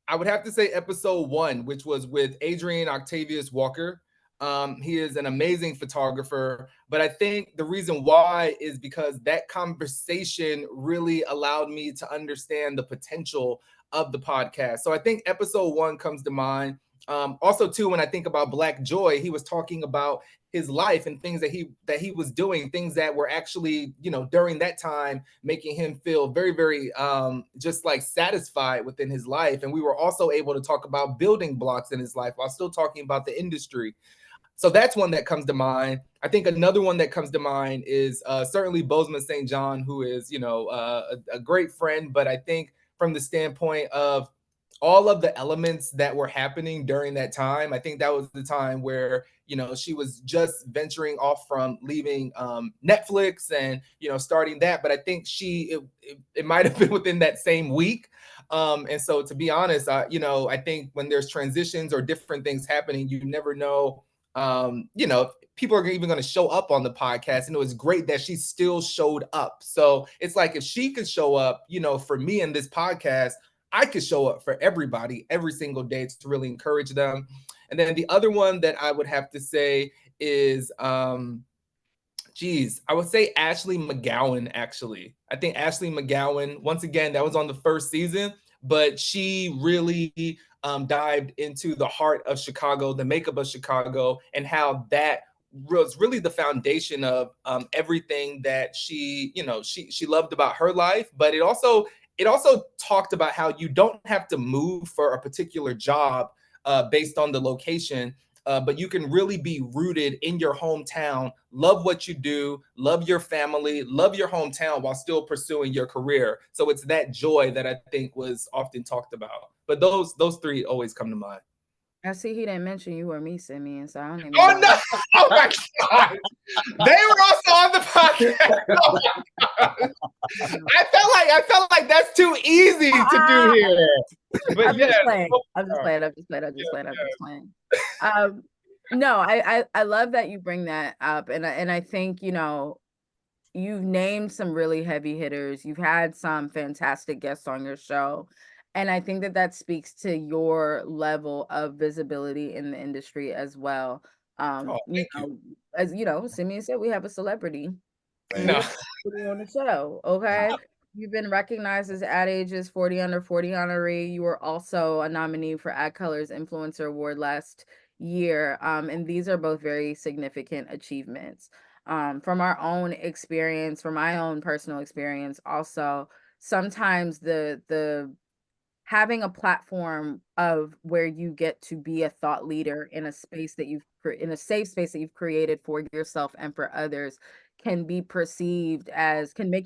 I would have to say episode 1, which was with Adrian Octavius Walker. He is an amazing photographer, but I think the reason why is because that conversation really allowed me to understand the potential of the podcast. So I think episode 1 comes to mind. Also, too, when I think about Black joy, he was talking about his life and things that he was doing, things that were actually, during that time making him feel very, very just like satisfied within his life. And we were also able to talk about building blocks in his life while still talking about the industry. So that's one that comes to mind. I think another one that comes to mind is certainly Bozeman St. John, who is, a great friend. But I think from the standpoint of all of the elements that were happening during that time, I think that was the time where, she was just venturing off from leaving Netflix and, starting that. But I think it might have been within that same week. And so to be honest, I think when there's transitions or different things happening, you never know, people are even going to show up on the podcast. And it was great that she still showed up. So it's like, if she could show up, for me in this podcast, I could show up for everybody every single day to really encourage them. And then the other one that I would have to say is, I would say Ashley McGowan, actually. I think Ashley McGowan, once again, that was on the first season, but she really dived into the heart of Chicago, the makeup of Chicago, and how that was really the foundation of everything that she loved about her life. But it also talked about how you don't have to move for a particular job based on the location, but you can really be rooted in your hometown, love what you do, love your family, love your hometown while still pursuing your career. So it's that joy that I think was often talked about. But those 3 always come to mind. I see he didn't mention you or me, Simeon, so I don't even Oh know. no! Oh my God! They were also on the podcast. Oh my God. I felt like that's too easy to do here. But I'm yeah, just playing. I'm just playing. No, I love that you bring that up, and I think you've named some really heavy hitters. You've had some fantastic guests on your show. And I think that speaks to your level of visibility in the industry as well. thank you. As Simeon said, we have a celebrity. No. On the show. Okay. You've been recognized as AdAge's 40 Under 40 honoree. You were also a nominee for AdColor's Influencer Award last year. And these are both very significant achievements. From our own experience, from my own personal experience, also sometimes the having a platform of where you get to be a thought leader in a space that in a safe space that you've created for yourself and for others can make you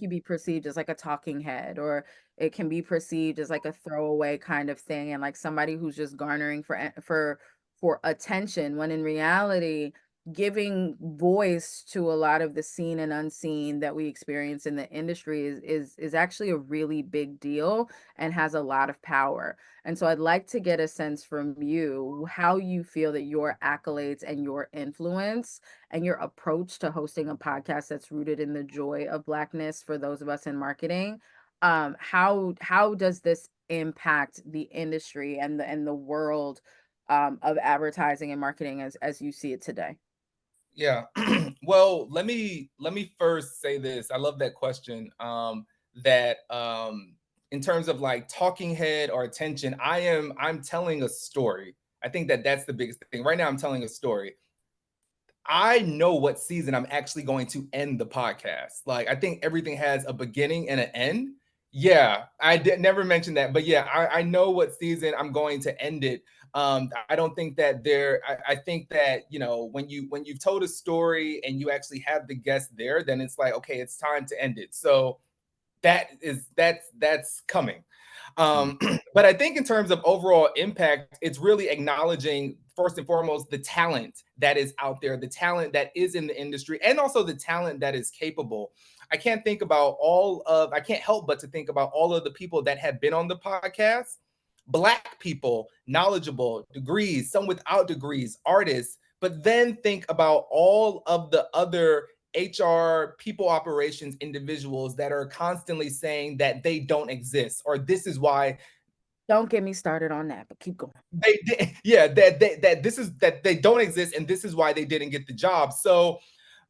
be perceived as like a talking head, or it can be perceived as like a throwaway kind of thing, and like somebody who's just garnering for attention, when in reality giving voice to a lot of the seen and unseen that we experience in the industry is actually a really big deal and has a lot of power. And so I'd like to get a sense from you how you feel that your accolades and your influence and your approach to hosting a podcast that's rooted in the joy of Blackness for those of us in marketing. How does this impact the industry and the world of advertising and marketing as you see it today? Yeah. Well, let me first say this. I love that question. That in terms of like talking head or attention, I'm telling a story. I think that that's the biggest thing. Right now, I'm telling a story. I know what season I'm actually going to end the podcast. Like, I think everything has a beginning and an end. Yeah, I did never mention that, but yeah, I know what season I'm going to end it. I don't think that I think that, when you've told a story and you actually have the guest there, then it's like, okay, it's time to end it. So that's coming. Um, but I think in terms of overall impact, it's really acknowledging first and foremost the talent that is out there, the talent that is in the industry, and also the talent that is capable. I can't help but to think about all of the people that have been on the podcast. Black people, knowledgeable, degrees, some without degrees, artists, but then think about all of the other HR, people operations individuals that are constantly saying that they don't exist, or this is why Don't get me started on that, but keep going. they did, yeah, that they don't exist, and this is why they didn't get the job. So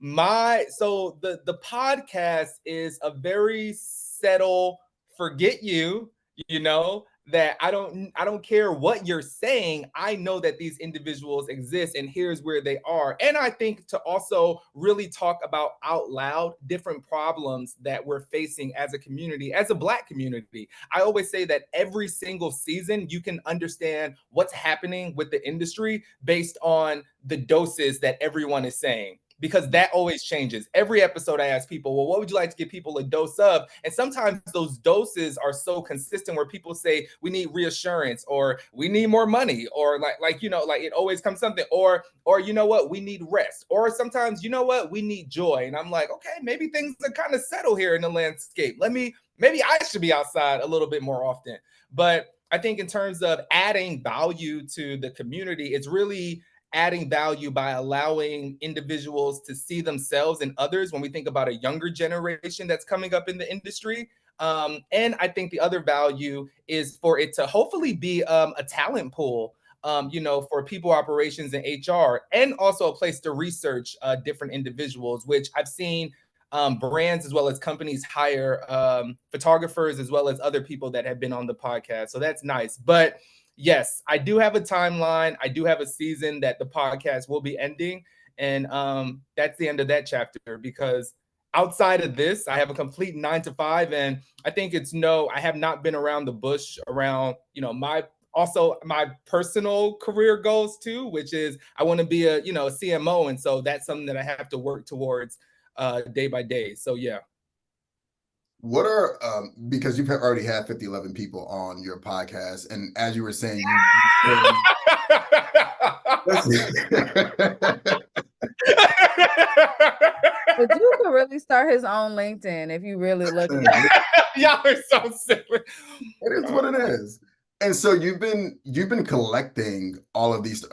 the podcast is a very settle, forget you, you know, that I don't care what you're saying. I know that these individuals exist and here's where they are. And I think to also really talk about out loud different problems that we're facing as a community, as a Black community. I always say that every single season you can understand what's happening with the industry based on the doses that everyone is saying, because that always changes. Every episode I ask people, well, what would you like to give people a dose of? And sometimes those doses are so consistent where people say we need reassurance, or we need more money, or like like it always comes something, or you know what, we need rest, or sometimes you know what, we need joy. And I'm like, okay, maybe things are kind of settled here in the landscape. Maybe I should be outside a little bit more often. But I think in terms of adding value to the community, it's really adding value by allowing individuals to see themselves in others when we think about a younger generation that's coming up in the industry. And I think the other value is for it to hopefully be a talent pool, for people operations and HR, and also a place to research different individuals, which I've seen brands as well as companies hire photographers as well as other people that have been on the podcast. So that's nice. But yes, I do have a timeline. I do have a season that the podcast will be ending. And that's the end of that chapter, because outside of this, I have a complete 9 to 5. And I think I have not been around the bush around, my personal career goals too, which is I want to be a CMO. And so that's something that I have to work towards day by day. So yeah. What are because you've already had 5011 people on your podcast, and as you were saying, But you could really start his own LinkedIn if you really look at it. Y'all are so silly. It is what it is. And so you've been collecting all of these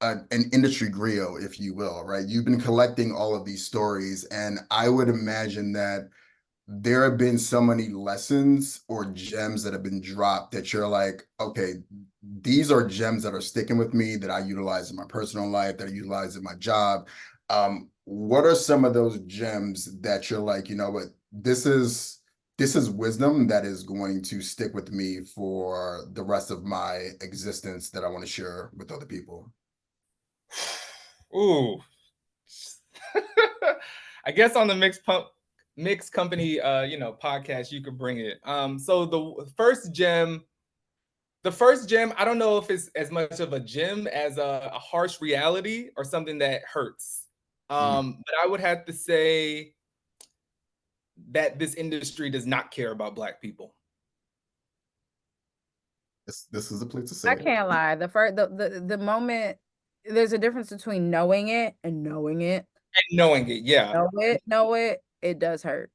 an industry griot, if you will, right? You've been collecting all of these stories, and I would imagine that there have been so many lessons or gems that have been dropped that you're like, okay, these are gems that are sticking with me, that I utilize in my personal life, that I utilize in my job. What are some of those gems that you're like, you know what, this is wisdom that is going to stick with me for the rest of my existence, that I want to share with other people? Ooh. I guess on the mixed company, podcast, you could bring it. So the first gem, I don't know if it's as much of a gem as a harsh reality or something that hurts. But I would have to say that this industry does not care about Black people. This is a place to say I it. can't lie. The moment there's a difference between knowing it and knowing it. And knowing it, yeah. Know it, it does hurt.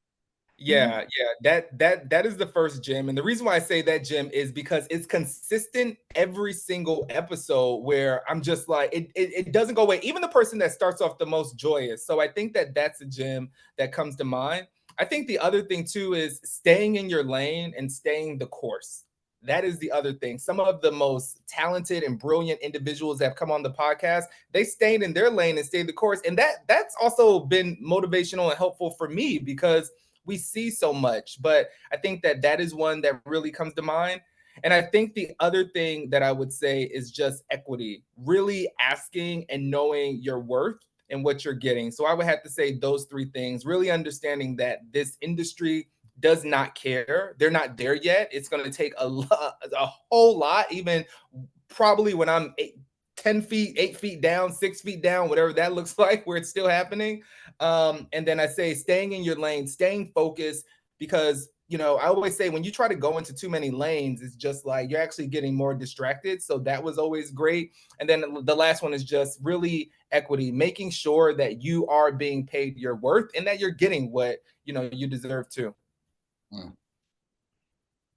Yeah, that is the first gem. And the reason why I say that gem is because it's consistent every single episode where I'm just like, it doesn't go away. Even the person that starts off the most joyous. So I think that that's a gem that comes to mind. I think the other thing too is staying in your lane and staying the course. That is the other thing. Some of the most talented and brilliant individuals that have come on the podcast, they stayed in their lane and stayed the course. And that's also been motivational and helpful for me because we see so much. But I think that is one that really comes to mind. And I think the other thing that I would say is just equity, really asking and knowing your worth and what you're getting. So I would have to say those three things, really understanding that this industry does not care. They're not there yet. It's going to take a whole lot, even probably when I'm 10 feet, 8 feet down, 6 feet down, whatever that looks like, where it's still happening. And then I say staying in your lane, staying focused, because I always say when you try to go into too many lanes, it's just like you're actually getting more distracted. So that was always great. And then the last one is just really equity, making sure that you are being paid your worth and that you're getting what you deserve to.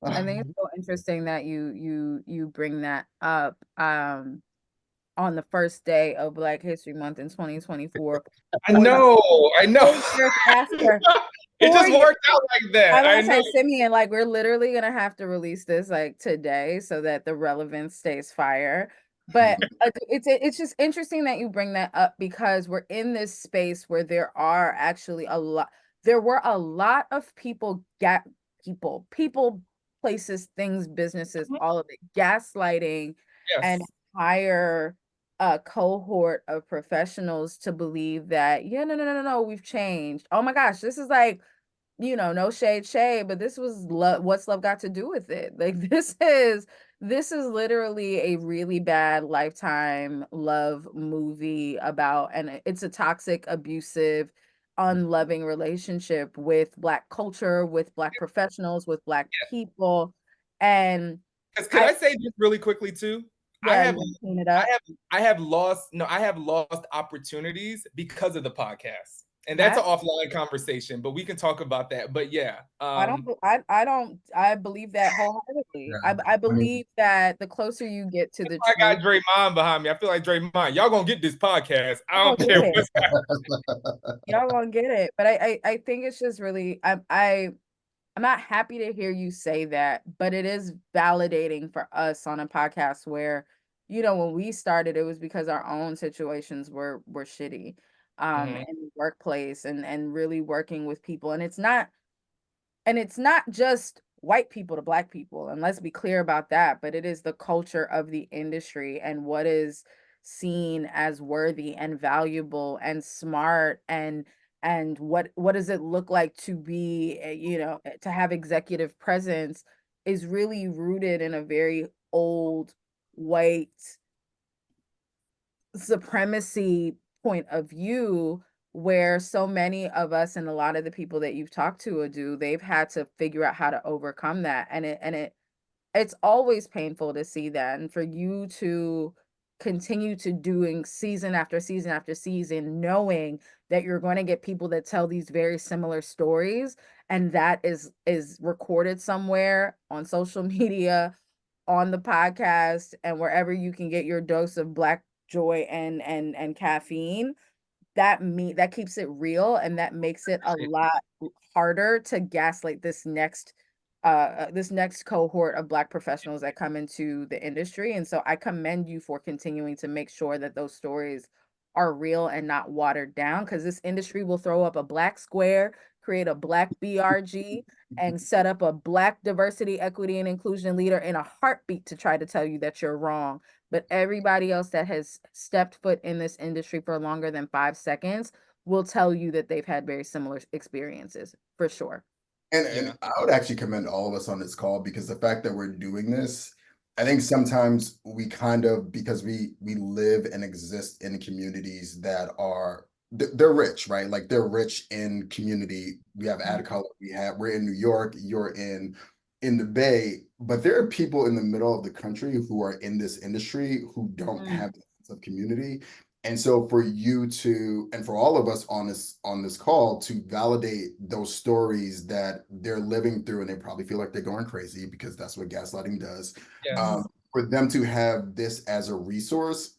I think it's so interesting that you bring that up on the first day of Black History Month in 2024. I know. 4 years after. It just worked out like that. I say, Simeon, like we're literally gonna have to release this like today so that the relevance stays fire. But it's just interesting that you bring that up because we're in this space where there are actually there were a lot of people, places, things, businesses, all of it, gaslighting an entire cohort of professionals to believe that, no, we've changed. Oh my gosh, this is like, no shade, but this was what's love got to do with it? Like this is literally a really bad Lifetime love movie about, and it's a toxic, abusive, unloving relationship with Black culture, with Black professionals, with Black people. And could I say just really quickly too? Yeah, I have lost opportunities because of the podcast. And that's an offline conversation, but we can talk about that. But yeah, I believe that wholeheartedly. I believe that the closer you get to the truth. I got Draymond behind me. I feel like Draymond, y'all gonna get this podcast. I don't care what's happening. Y'all gonna get it. But I think it's just really I'm not happy to hear you say that, but it is validating for us on a podcast where, when we started, it was because our own situations were shitty. In the workplace and really working with people. And it's not just white people to Black people. And let's be clear about that, but it is the culture of the industry and what is seen as worthy and valuable and smart and what does it look like to be, to have executive presence is really rooted in a very old white supremacy point of view, where so many of us and a lot of the people that you've talked to they've had to figure out how to overcome that. And it's always painful to see that. And for you to continue to doing season after season after season, knowing that you're going to get people that tell these very similar stories, and that is recorded somewhere on social media, on the podcast, and wherever you can get your dose of Black joy and caffeine, that keeps it real, and that makes it a lot harder to gaslight this next cohort of Black professionals that come into the industry. And so I commend you for continuing to make sure that those stories are real and not watered down, because this industry will throw up a Black square, create a Black BRG, and set up a Black diversity, equity, and inclusion leader in a heartbeat to try to tell you that you're wrong. But everybody else that has stepped foot in this industry for longer than 5 seconds will tell you that they've had very similar experiences for sure. And I would actually commend all of us on this call because the fact that we're doing this, I think sometimes we kind of, because we live and exist in communities that are they're rich, right? Like they're rich in community. We have AdColor, we're in New York, you're in the Bay, but there are people in the middle of the country who are in this industry who don't have the sense of community. And so for you to, and for all of us on this call to validate those stories that they're living through, and they probably feel like they're going crazy because that's what gaslighting does. Yes. For them to have this as a resource,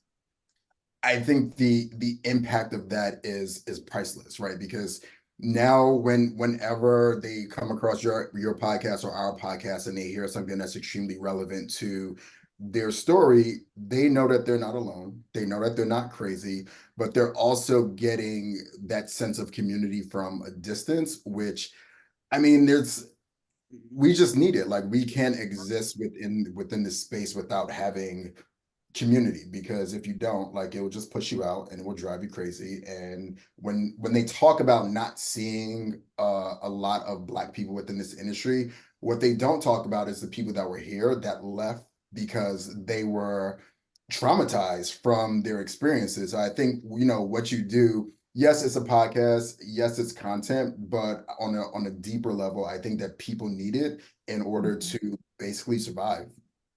I think the impact of that is priceless, right? Because now whenever they come across your podcast or our podcast and they hear something that's extremely relevant to their story, they know that they're not alone. They know that they're not crazy, but they're also getting that sense of community from a distance, which I mean, we just need it. Like we can't exist within this space without having community, because if you don't, like, it will just push you out and it will drive you crazy. And when they talk about not seeing a lot of Black people within this industry, what they don't talk about is the people that were here that left because they were traumatized from their experiences. I think, what you do, yes, it's a podcast, yes, it's content, but on a deeper level, I think that people need it in order to basically survive.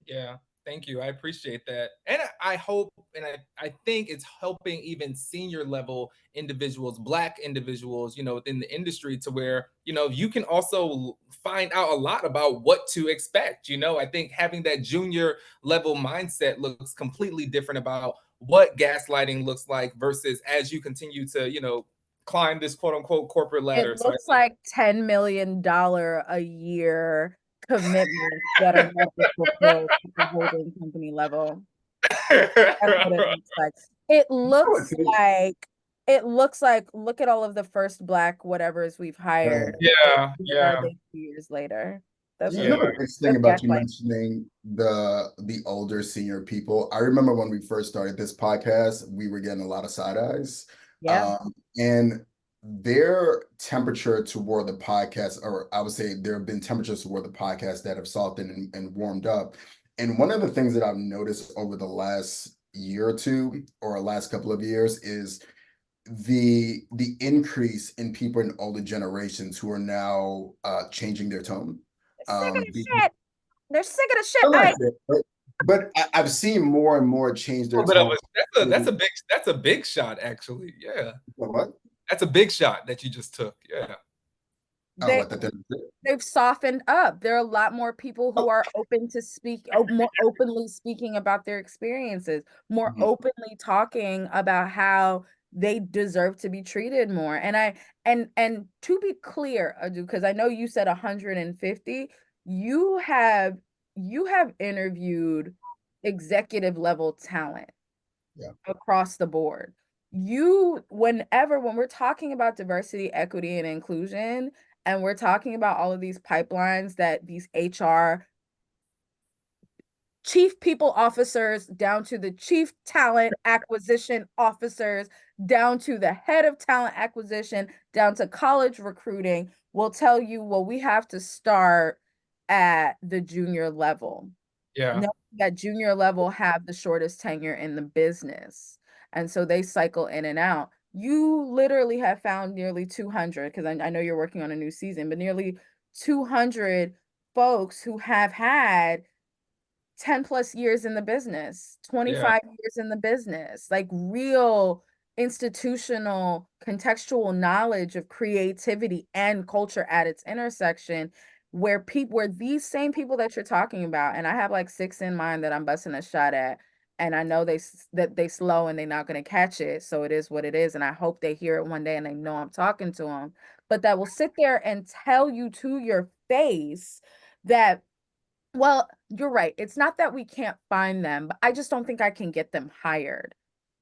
Yeah, thank you. I appreciate that. And I hope and I think it's helping even senior level individuals, Black individuals, within the industry to where, you can also find out a lot about what to expect. I think having that junior level mindset looks completely different about what gaslighting looks like versus as you continue to, climb this quote unquote corporate It ladder. So I looks think like $10 million a year commitments that are never fulfilled at the holding company level. That's what it looks like. It looks like look at all of the first Black whatevers we've hired. yeah, Where are yeah, they 2 years later? That's You what know it yeah, the nice thing that's about you gaslight. mentioning the older senior people. I remember when we first started this podcast, we were getting a lot of side eyes. Yeah. And their temperature toward the podcast, or I would say there have been temperatures toward the podcast that have softened and warmed up. And one of the things that I've noticed over the last year or two, or last couple of years, is the increase in people in older generations who are now changing their tone. They're sick of the Being shit. They're sick of the shit. I like it, but I've seen more and more change their little bit of tone. that's a big shot actually. Yeah. What? That's a big shot that you just took. Yeah. Oh, They what that? they've softened up. There are a lot more people who Oh, are open to more openly speaking about their experiences, more mhm. openly talking about how they deserve to be treated more. And and to be clear, Adu, because I know you said 150, you have interviewed executive level talent Yeah, across the board. When we're talking about diversity, equity, and inclusion, and we're talking about all of these pipelines that these HR chief people officers down to the chief talent acquisition officers, down to the head of talent acquisition, down to college recruiting, will tell you, well, we have to start at the junior level. Yeah. No, that junior level have the shortest tenure in the business. And so they cycle in and out. You literally have found nearly 200, because I know you're working on a new season, but nearly 200 folks who have had 10 plus years in the business, Yeah. 25 years in the business, like real institutional contextual knowledge of creativity and culture at its intersection, where these same people that you're talking about, and I have like 6 in mind that I'm busting a shot at, and I know that they slow and they're not going to catch it, so it is what it is, and I hope they hear it one day and they know I'm talking to them, but that will sit there and tell you to your face that, well, you're right. It's not that we can't find them, but I just don't think I can get them hired.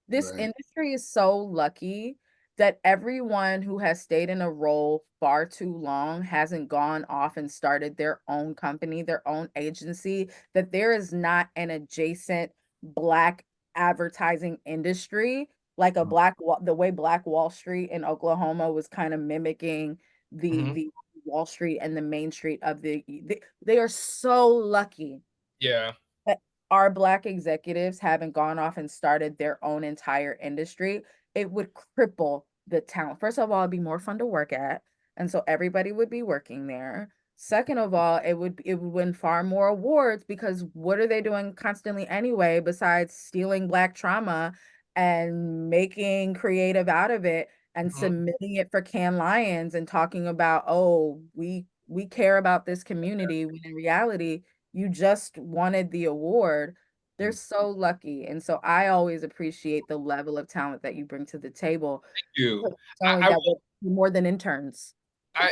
This right. industry is so lucky that everyone who has stayed in a role far too long hasn't gone off and started their own company, their own agency, that there is not an adjacent Black advertising industry like the way Black Wall Street in Oklahoma was kind of mimicking the Wall Street and the Main Street of they are so lucky Yeah. that our Black executives haven't gone off and started their own entire industry. It would cripple the talent. First of all, it'd be more fun to work at, and so everybody would be working there. Second of all, it would win far more awards because what are they doing constantly anyway besides stealing Black trauma and making creative out of it and submitting it for Cannes Lions and talking about, oh, we care about this community, when in reality you just wanted the award. They're so lucky. And so I always appreciate the level of talent that you bring to the table. You. Only I that we're more than interns. I,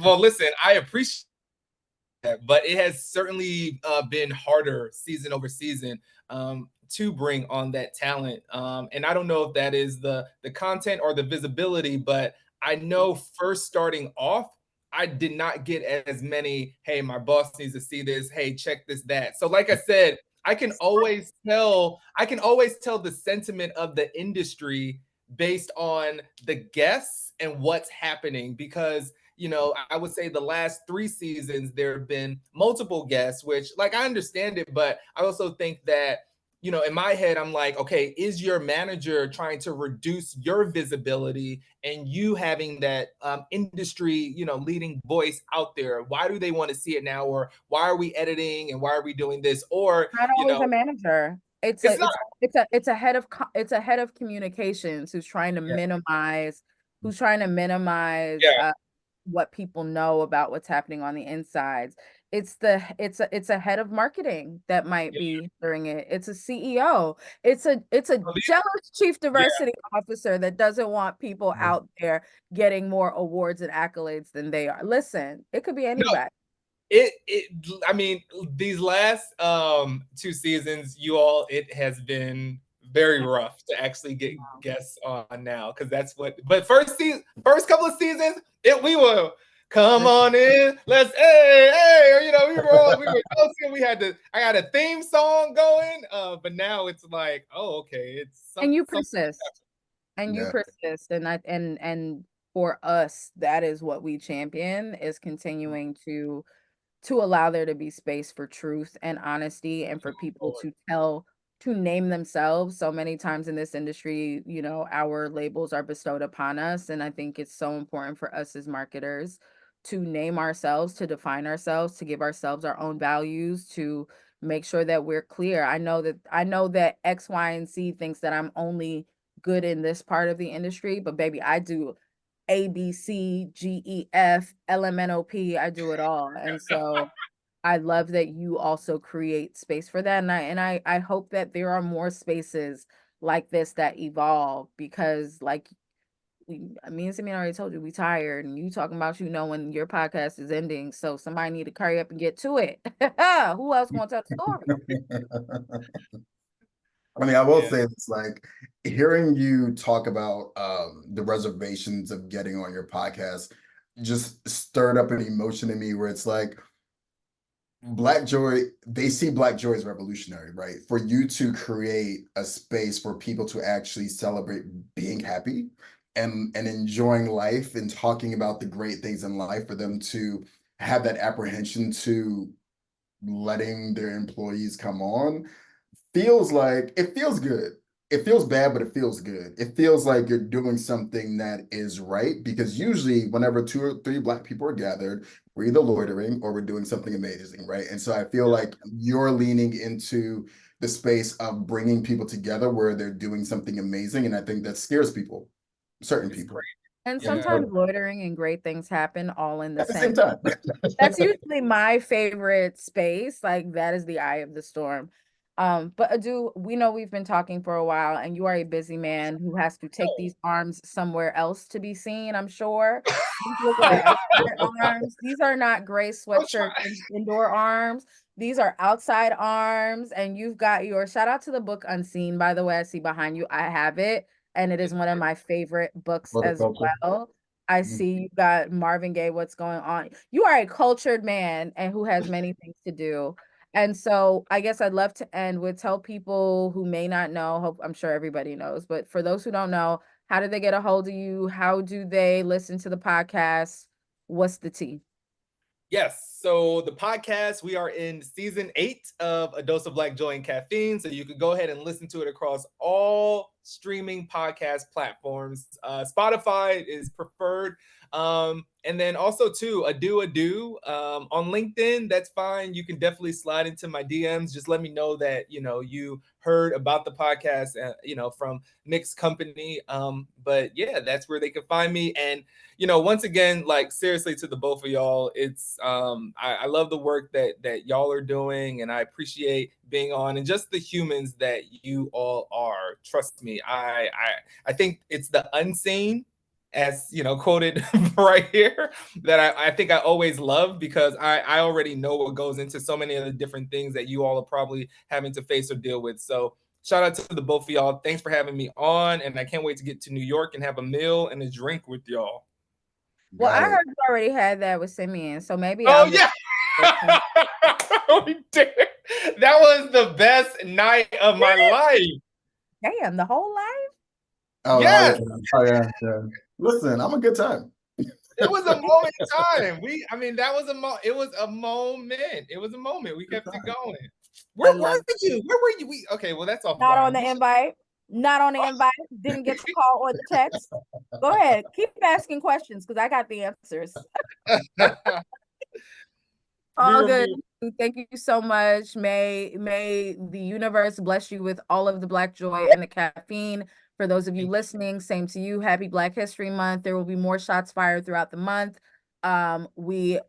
well, listen, I appreciate that, but it has certainly been harder season over season to bring on that talent. And I don't know if that is the content or the visibility, but I know first starting off, I did not get as many, hey, my boss needs to see this, hey, check this, that. So like I said, I can always tell the sentiment of the industry based on the guests and what's happening, because I would say the last 3 seasons there have been multiple guests, which, like, I understand it, but I also think that in my head, I'm like, okay, is your manager trying to reduce your visibility and you having that industry, leading voice out there? Why do they want to see it now? Or why are we editing and why are we doing this? Or, Not always a manager. It's it's a not. it's a head of communications who's trying to minimize Yeah. what people know about what's happening on the insides. It's a head of marketing that might Yeah. be doing it. It's a CEO. It's a jealous chief Yeah. diversity officer that doesn't want people out there getting more awards and accolades than they are. Listen, it could be No, anybody. I mean, these last 2 seasons, it has been very rough to actually get guests on now, because that's what. But first couple of seasons, we were come on in, let's hey, we were dancing, I had a theme song going, but now it's like, oh, okay, it's And you something. persist. And you Yeah. persist. And for us, that is what we champion, is continuing to allow there to be space for truth and honesty and for people to name themselves. So many times in this industry, our labels are bestowed upon us, and I think it's so important for us as marketers to name ourselves, to define ourselves, to give ourselves our own values, to make sure that we're clear. I know that X, Y, and Z thinks that I'm only good in this part of the industry, but baby, I do A, B, C, G, E, F, L, M, N, O, P. I do it all. And so I love that you also create space for that. And I hope that there are more spaces like this that evolve, because like me and Simeon already told you, we tired, and you talking about, when your podcast is ending. So somebody need to hurry up and get to it. Who else gonna tell the story? I mean, I will Yeah. say it's like hearing you talk about the reservations of getting on your podcast just stirred up an emotion in me where it's like Black joy, they see Black joy as revolutionary, right? For you to create a space for people to actually celebrate being happy and enjoying life and talking about the great things in life, for them to have that apprehension to letting their employees come on, it feels good. It feels bad, but it feels good. It feels like you're doing something that is right, because usually whenever 2 or 3 Black people are gathered, we're either loitering or we're doing something amazing, right? And so I feel like you're leaning into the space of bringing people together where they're doing something amazing, and I think that scares people, certain It's people. great. And Yeah. sometimes loitering and great things happen all in the At the same. same time. That's usually my favorite space. Like, that is the eye of the storm. But Adu, we know we've been talking for a while, and you are a busy man who has to take these arms somewhere else to be seen, I'm sure. These look like outside arms. These are not gray sweatshirt indoor arms. These are outside arms, and you've got your shout out to the book Unseen, by the way. I see behind you. I have it, and it is one of my favorite books For the as culture. well. I Mm. see you got Marvin Gaye, What's Going On. You are a cultured man and who has many things to do. And so I guess I'd love to end with tell people who may not know, hope I'm sure everybody knows, but for those who don't know, how do they get a hold of you? How do they listen to the podcast? What's the tea? Yes. So the podcast, we are in season 8 of A Dose of Black Joy and Caffeine. So you can go ahead and listen to it across all streaming podcast platforms. Spotify is preferred. And then also too, Ado on LinkedIn. That's fine. You can definitely slide into my DMs. Just let me know that you heard about the podcast, from Mixed Company. But yeah, that's where they can find me. And once again, like seriously, to the both of y'all, it's I love the work that y'all are doing, and I appreciate being on, and just the humans that you all are. Trust me, I think it's the unseen, as quoted right here, that I think I always love, because I already know what goes into so many of the different things that you all are probably having to face or deal with. So shout out to the both of y'all. Thanks for having me on, and I can't wait to get to New York and have a meal and a drink with y'all. Well, I Got it. heard you already had that with Simeon, so maybe Oh I'll yeah. We did. That was the best night of my life. Damn, the whole life? Oh, Yes. yeah. Listen, I'm a good time. It was a moment in time. That was it was a moment. It was a moment. We kept it going. Where were you? Where were you? Okay, well, that's offline. Not on the invite. Not on the invite. Didn't get the call or the text. Go ahead. Keep asking questions because I got the answers. All good. Thank you so much. May the universe bless you with all of the Black joy and the caffeine. For those of you listening, same to you. Happy Black History Month. There will be more shots fired throughout the month. We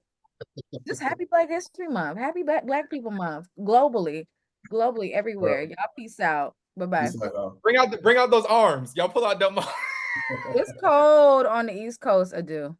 just happy Black History Month. Happy Black People Month. Globally everywhere. Y'all peace out. Bye-bye. Bring out those arms. Y'all pull out them arms. It's cold on the East Coast, I do.